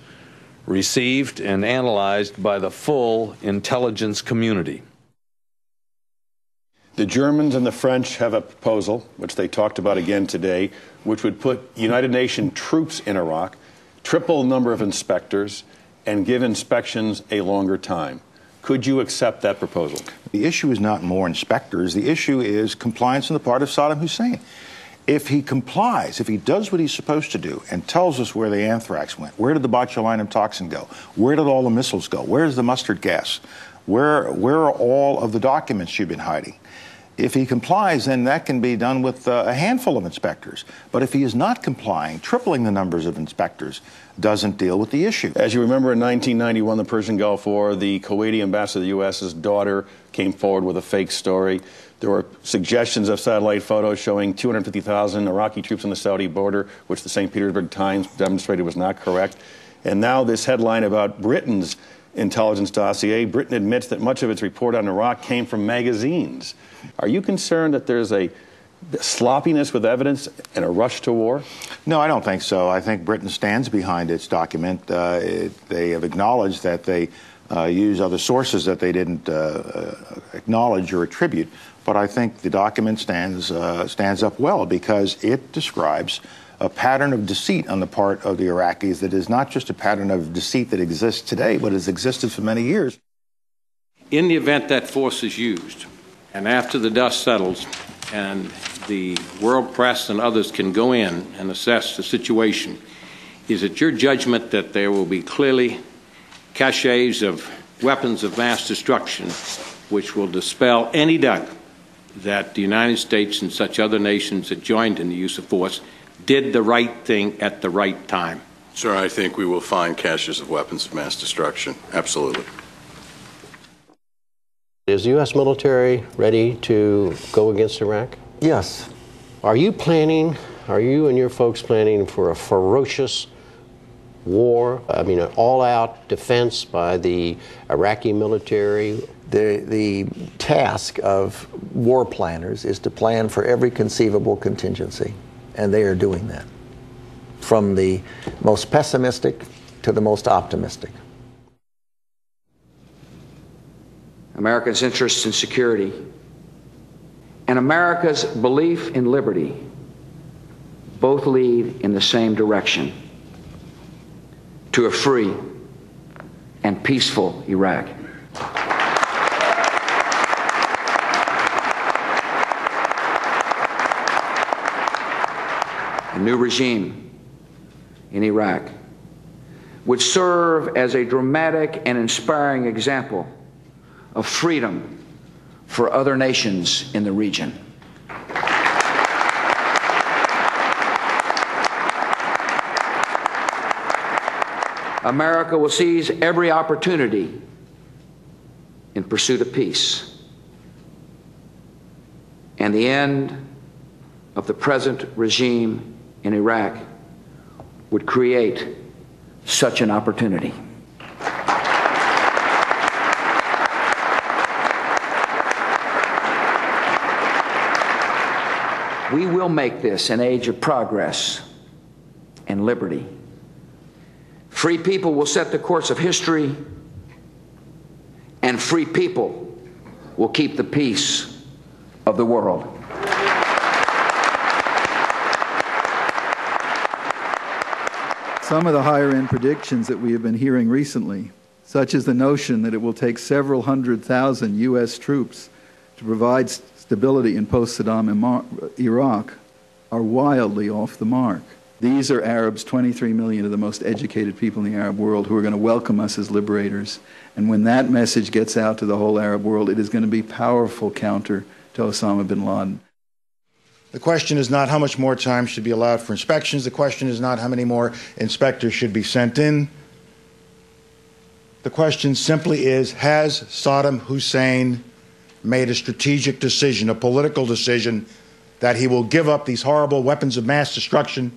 received and analyzed by the full intelligence community. The Germans and the French have a proposal, which they talked about again today, which would put United Nations troops in Iraq, triple the number of inspectors, and give inspections a longer time. Could you accept that proposal? The issue is not more inspectors. The issue is compliance on the part of Saddam Hussein. If he complies, if he does what he's supposed to do and tells us where the anthrax went, where did the botulinum toxin go, where did all the missiles go, where's the mustard gas, where are all of the documents you've been hiding? If he complies, then that can be done with a handful of inspectors. But if he is not complying, tripling the numbers of inspectors doesn't deal with the issue. As you remember, in 1991, the Persian Gulf War, the Kuwaiti ambassador to the U.S.'s daughter came forward with a fake story. There were suggestions of satellite photos showing 250,000 Iraqi troops on the Saudi border, which the St. Petersburg Times demonstrated was not correct. And now this headline about Britain's intelligence dossier. Britain admits that much of its report on Iraq came from magazines. Are you concerned that there's a sloppiness with evidence and a rush to war? No, I don't think so. I think Britain stands behind its document. They have acknowledged that they use other sources that they didn't acknowledge or attribute. But I think the document stands up well because it describes a pattern of deceit on the part of the Iraqis that is not just a pattern of deceit that exists today, but has existed for many years. In the event that force is used, and after the dust settles and the world press and others can go in and assess the situation, is it your judgment that there will be clearly caches of weapons of mass destruction which will dispel any doubt that the United States and such other nations that joined in the use of force did the right thing at the right time? Sir, I think we will find caches of weapons of mass destruction. Absolutely. Is the U.S. military ready to go against Iraq? Yes. Are you and your folks planning for a ferocious war? I mean, an all-out defense by the Iraqi military? The task of war planners is to plan for every conceivable contingency, and they are doing that, from the most pessimistic to the most optimistic. America's interests in security and America's belief in liberty both lead in the same direction, to a free and peaceful Iraq. A new regime in Iraq would serve as a dramatic and inspiring example of freedom for other nations in the region. America will seize every opportunity in pursuit of peace, and the end of the present regime in Iraq would create such an opportunity. We will make this an age of progress and liberty. Free people will set the course of history, and free people will keep the peace of the world. Some of the higher-end predictions that we have been hearing recently, such as the notion that it will take several 100,000 U.S. troops to provide stability in post-Saddam Iraq, are wildly off the mark. These are Arabs, 23 million of the most educated people in the Arab world, who are going to welcome us as liberators. And when that message gets out to the whole Arab world, it is going to be powerful counter to Osama bin Laden. The question is not how much more time should be allowed for inspections. The question is not how many more inspectors should be sent in. The question simply is, has Saddam Hussein made a strategic decision, a political decision, that he will give up these horrible weapons of mass destruction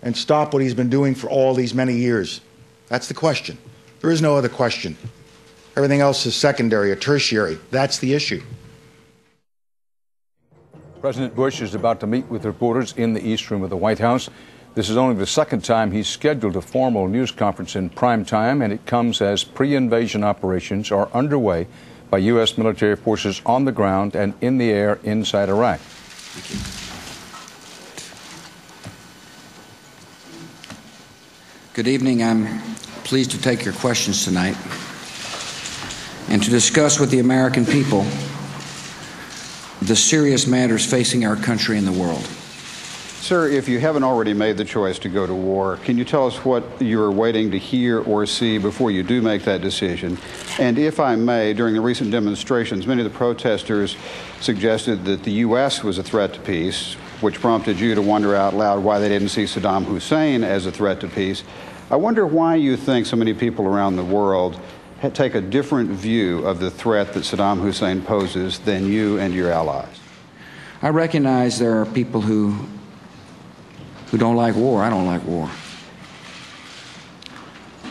and stop what he's been doing for all these many years? That's the question. There is no other question. Everything else is secondary or tertiary. That's the issue. President Bush is about to meet with reporters in the East Room of the White House. This is only the second time he's scheduled a formal news conference in prime time, and it comes as pre-invasion operations are underway by U.S. military forces on the ground and in the air inside Iraq. Good evening. I'm pleased to take your questions tonight and to discuss with the American people the serious matters facing our country and the world. Sir, if you haven't already made the choice to go to war, can you tell us what you're waiting to hear or see before you do make that decision? And if I may, during the recent demonstrations, many of the protesters suggested that the U.S. was a threat to peace, which prompted you to wonder out loud why they didn't see Saddam Hussein as a threat to peace. I wonder why you think so many people around the world take a different view of the threat that Saddam Hussein poses than you and your allies. I recognize there are people who don't like war. I don't like war.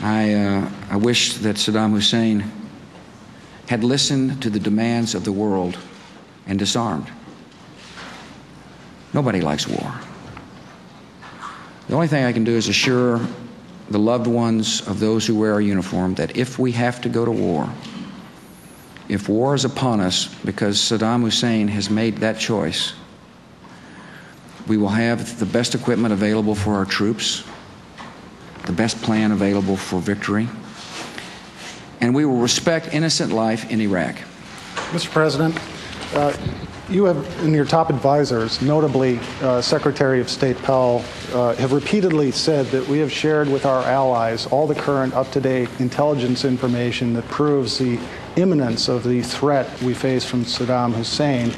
I wish that Saddam Hussein had listened to the demands of the world and disarmed. Nobody likes war. The only thing I can do is assure the loved ones of those who wear our uniform that if we have to go to war, if war is upon us because Saddam Hussein has made that choice, we will have the best equipment available for our troops, the best plan available for victory, and we will respect innocent life in Iraq. Mr. President, you have, in your top advisors, notably Secretary of State Powell, have repeatedly said that we have shared with our allies all the current up-to-date intelligence information that proves the imminence of the threat we face from Saddam Hussein.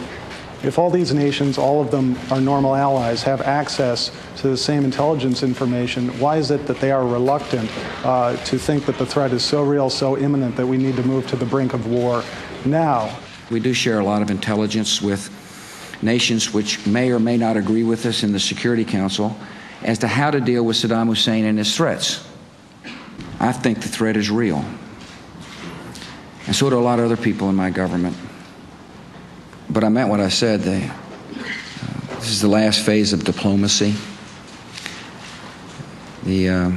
If all these nations, all of them are normal allies, have access to the same intelligence information, why is it that they are reluctant to think that the threat is so real, so imminent, that we need to move to the brink of war now? We do share a lot of intelligence with nations which may or may not agree with us in the Security Council as to how to deal with Saddam Hussein and his threats. I think the threat is real. And so do a lot of other people in my government. But I meant what I said. This is the last phase of diplomacy. A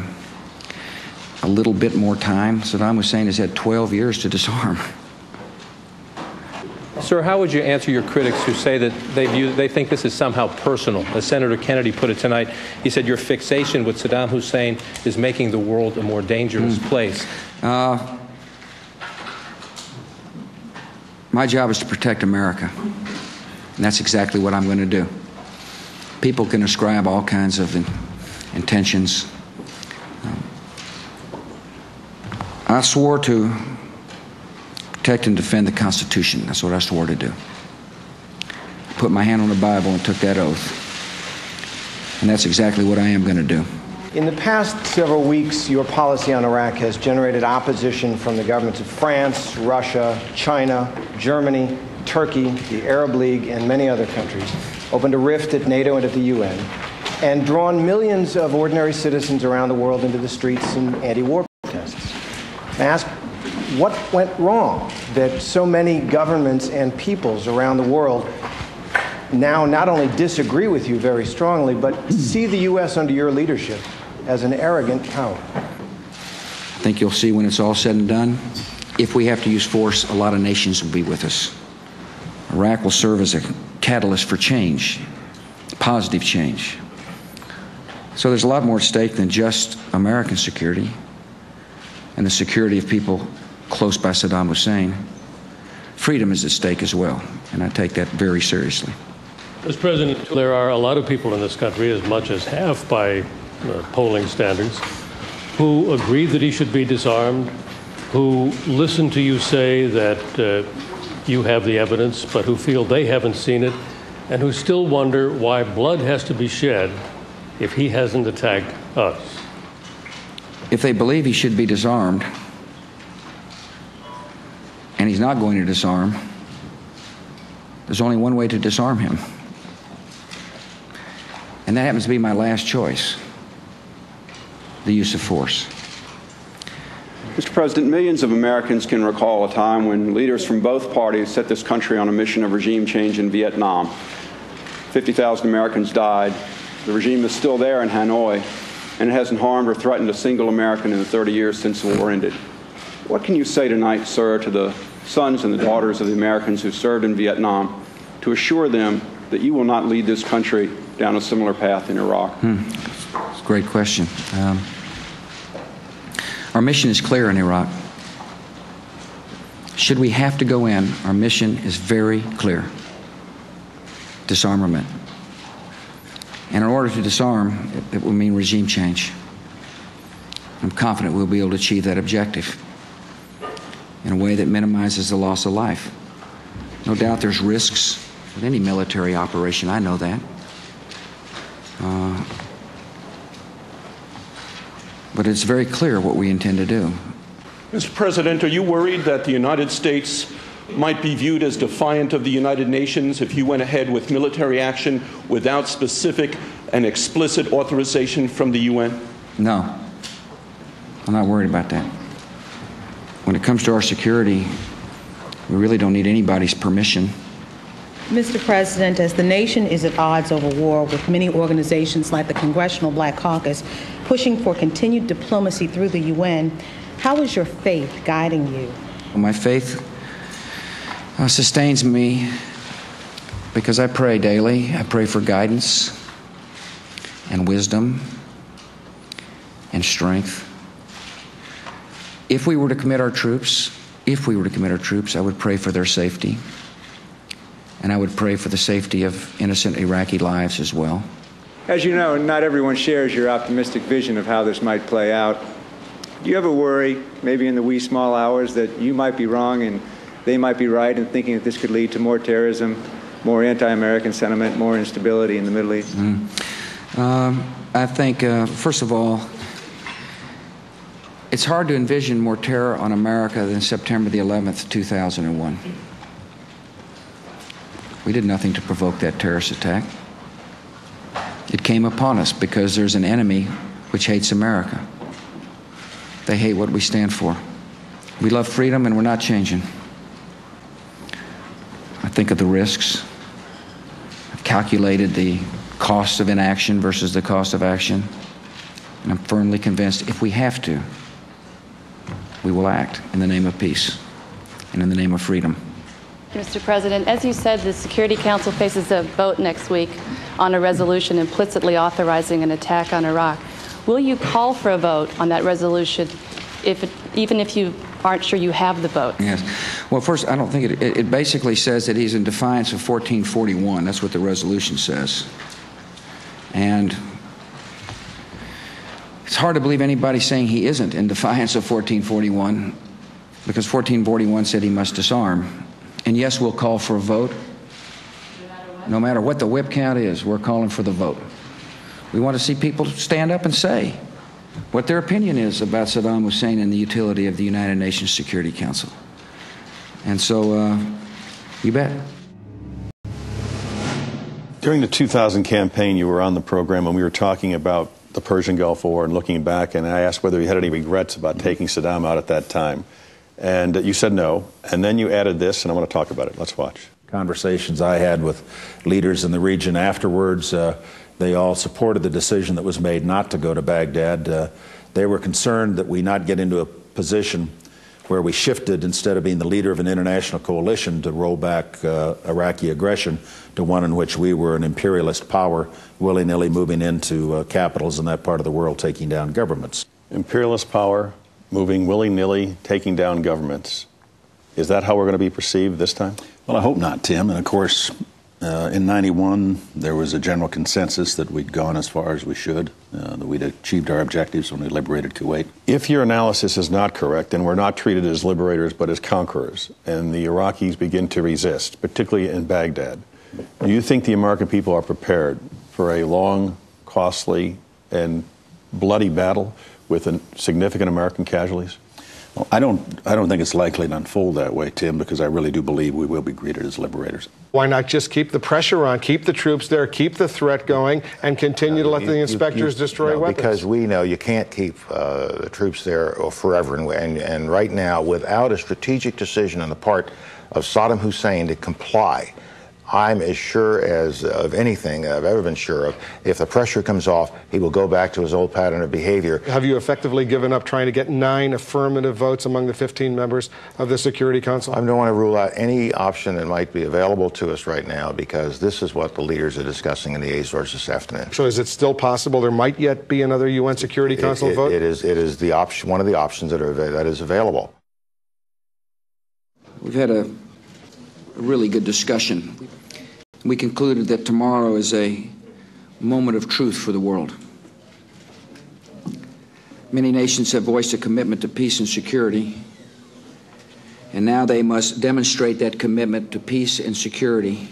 little bit more time. Saddam Hussein has had 12 years to disarm. Sir, how would you answer your critics who say that they think this is somehow personal? As Senator Kennedy put it tonight, he said your fixation with Saddam Hussein is making the world a more dangerous place. My job is to protect America, and that's exactly what I'm going to do. People can ascribe all kinds of intentions. I swore to protect and defend the Constitution. That's what I swore to do. I put my hand on the Bible and took that oath. And that's exactly what I am going to do. In the past several weeks, your policy on Iraq has generated opposition from the governments of France, Russia, China, Germany, Turkey, the Arab League, and many other countries, opened a rift at NATO and at the UN, and drawn millions of ordinary citizens around the world into the streets in anti-war protests. I ask, what went wrong that so many governments and peoples around the world now not only disagree with you very strongly, but see the U.S. under your leadership as an arrogant power? I think you'll see when it's all said and done, if we have to use force, a lot of nations will be with us. Iraq will serve as a catalyst for change, positive change. So there's a lot more at stake than just American security and the security of people close by Saddam Hussein. Freedom is at stake as well, and I take that very seriously. Mr. President, there are a lot of people in this country, as much as half by polling standards, who agree that he should be disarmed, who listen to you say that you have the evidence, but who feel they haven't seen it, and who still wonder why blood has to be shed if he hasn't attacked us. If they believe he should be disarmed, and he's not going to disarm, there's only one way to disarm him. And that happens to be my last choice, the use of force. Mr. President, millions of Americans can recall a time when leaders from both parties set this country on a mission of regime change in Vietnam. 50,000 Americans died. The regime is still there in Hanoi, and it hasn't harmed or threatened a single American in the 30 years since the war ended. What can you say tonight, sir, to the sons and the daughters of the Americans who served in Vietnam to assure them that you will not lead this country down a similar path in Iraq? It's a great question. Our mission is clear in Iraq. Should we have to go in, our mission is very clear. Disarmament. And in order to disarm, it will mean regime change. I'm confident we'll be able to achieve that objective in a way that minimizes the loss of life. No doubt there's risks with any military operation. I know that. But it's very clear what we intend to do. Mr. President, are you worried that the United States might be viewed as defiant of the United Nations if you went ahead with military action without specific and explicit authorization from the UN? No. I'm not worried about that. When it comes to our security, we really don't need anybody's permission. Mr. President, as the nation is at odds over war, with many organizations like the Congressional Black Caucus pushing for continued diplomacy through the UN, how is your faith guiding you? My faith sustains me because I pray daily. I pray for guidance and wisdom and strength. If we were to commit our troops, I would pray for their safety. And I would pray for the safety of innocent Iraqi lives as well. As you know, not everyone shares your optimistic vision of how this might play out. Do you ever worry, maybe in the wee small hours, that you might be wrong and they might be right in thinking that this could lead to more terrorism, more anti-American sentiment, more instability in the Middle East? I think, first of all, it's hard to envision more terror on America than September the 11th, 2001. We did nothing to provoke that terrorist attack. It came upon us because there's an enemy which hates America. They hate what we stand for. We love freedom and we're not changing. I think of the risks. I've calculated the cost of inaction versus the cost of action. And I'm firmly convinced if we have to, we will act in the name of peace and in the name of freedom. Mr. President, as you said, the Security Council faces a vote next week on a resolution implicitly authorizing an attack on Iraq. Will you call for a vote on that resolution, even if you aren't sure you have the vote? Yes. Well, first, I don't think it basically says that he's in defiance of 1441. That's what the resolution says. And it's hard to believe anybody saying he isn't in defiance of 1441, because 1441 said he must disarm. And yes, we'll call for a vote. No matter what the whip count is, we're calling for the vote. We want to see people stand up and say what their opinion is about Saddam Hussein and the utility of the United Nations Security Council. And so, you bet. During the 2000 campaign, you were on the program and we were talking about the Persian Gulf War and looking back, and I asked whether you had any regrets about taking Saddam out at that time. And you said no, and then you added this, and I want to talk about it. Let's watch. Conversations I had with leaders in the region afterwards, they all supported the decision that was made not to go to Baghdad. They were concerned that we not get into a position where we shifted, instead of being the leader of an international coalition, to roll back Iraqi aggression to one in which we were an imperialist power, willy-nilly moving into capitals in that part of the world, taking down governments. Imperialist power, moving willy-nilly, taking down governments. Is that how we're going to be perceived this time? Well, I hope not, Tim. And of course, In 91, there was a general consensus that we'd gone as far as we should, that we'd achieved our objectives when we liberated Kuwait. If your analysis is not correct, then we're not treated as liberators but as conquerors, and the Iraqis begin to resist, particularly in Baghdad. Do you think the American people are prepared for a long, costly, and bloody battle with significant American casualties? Well, I don't think it's likely to unfold that way, Tim, because I really do believe we will be greeted as liberators. Why not just keep the pressure on, keep the troops there, keep the threat going, and continue to let the inspectors destroy weapons? Because we know you can't keep the troops there forever. And right now, without a strategic decision on the part of Saddam Hussein to comply, I'm as sure as of anything I've ever been sure of, if the pressure comes off, he will go back to his old pattern of behavior. Have you effectively given up trying to get 9 affirmative votes among the 15 members of the Security Council? I don't want to rule out any option that might be available to us right now, because this is what the leaders are discussing in the Azores this afternoon. So is it still possible there might yet be another UN Security Council vote? It is the option, one of the options that is available. We've had a really good discussion. We concluded that tomorrow is a moment of truth for the world. Many nations have voiced a commitment to peace and security, and now they must demonstrate that commitment to peace and security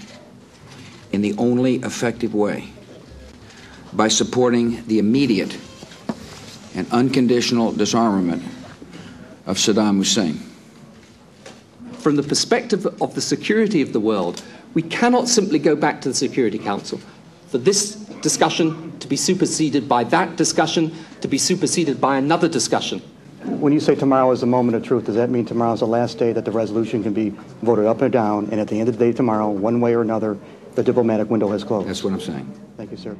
in the only effective way, by supporting the immediate and unconditional disarmament of Saddam Hussein. From the perspective of the security of the world, we cannot simply go back to the Security Council for this discussion to be superseded by that discussion, to be superseded by another discussion. When you say tomorrow is the moment of truth, does that mean tomorrow is the last day that the resolution can be voted up or down, and at the end of the day tomorrow, one way or another, the diplomatic window has closed? That's what I'm saying. Thank you, sir.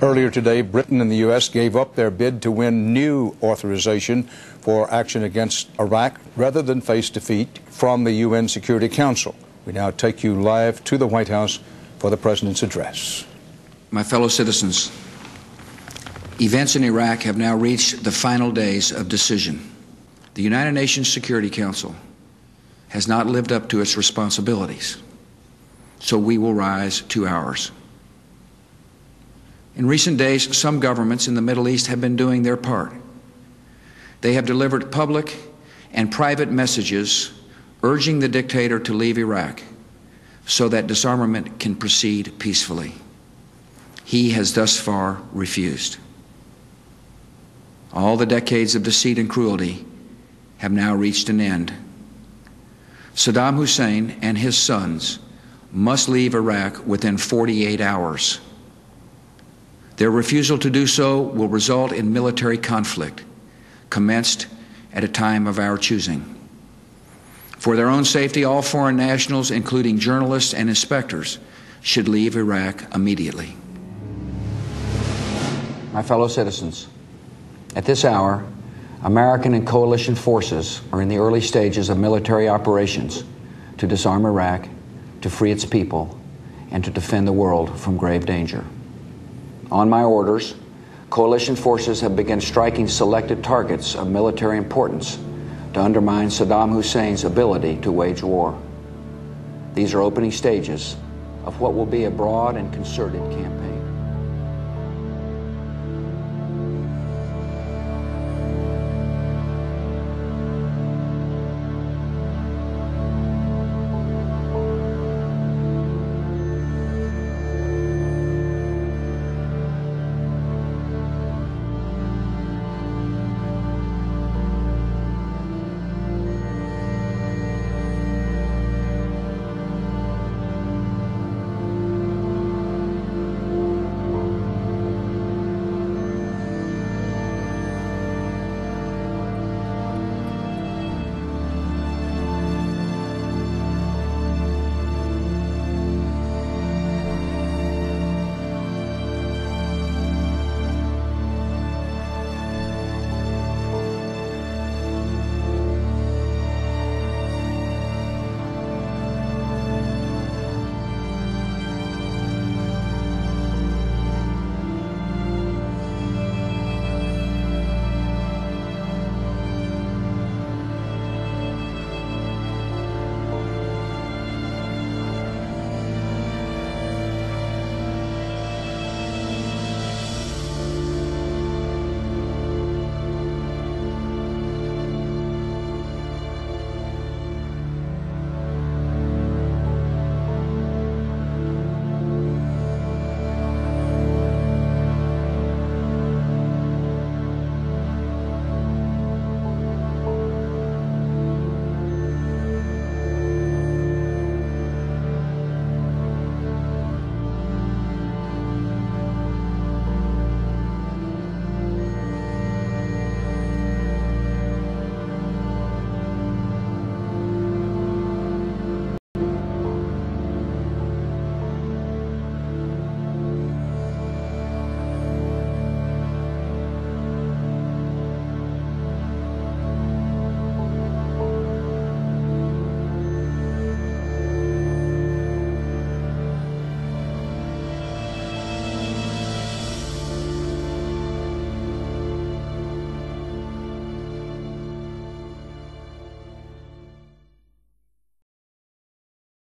Earlier today, Britain and the U.S. gave up their bid to win new authorization for action against Iraq rather than face defeat from the UN Security Council. We now take you live to the White House for the President's address. My fellow citizens, events in Iraq have now reached the final days of decision. The United Nations Security Council has not lived up to its responsibilities, so we will rise to ours. In recent days, some governments in the Middle East have been doing their part. They have delivered public and private messages urging the dictator to leave Iraq so that disarmament can proceed peacefully. He has thus far refused. All the decades of deceit and cruelty have now reached an end. Saddam Hussein and his sons must leave Iraq within 48 hours. Their refusal to do so will result in military conflict, commenced at a time of our choosing. For their own safety, all foreign nationals, including journalists and inspectors, should leave Iraq immediately. My fellow citizens, at this hour, American and coalition forces are in the early stages of military operations to disarm Iraq, to free its people, and to defend the world from grave danger. On my orders, coalition forces have begun striking selected targets of military importance to undermine Saddam Hussein's ability to wage war. These are opening stages of what will be a broad and concerted campaign.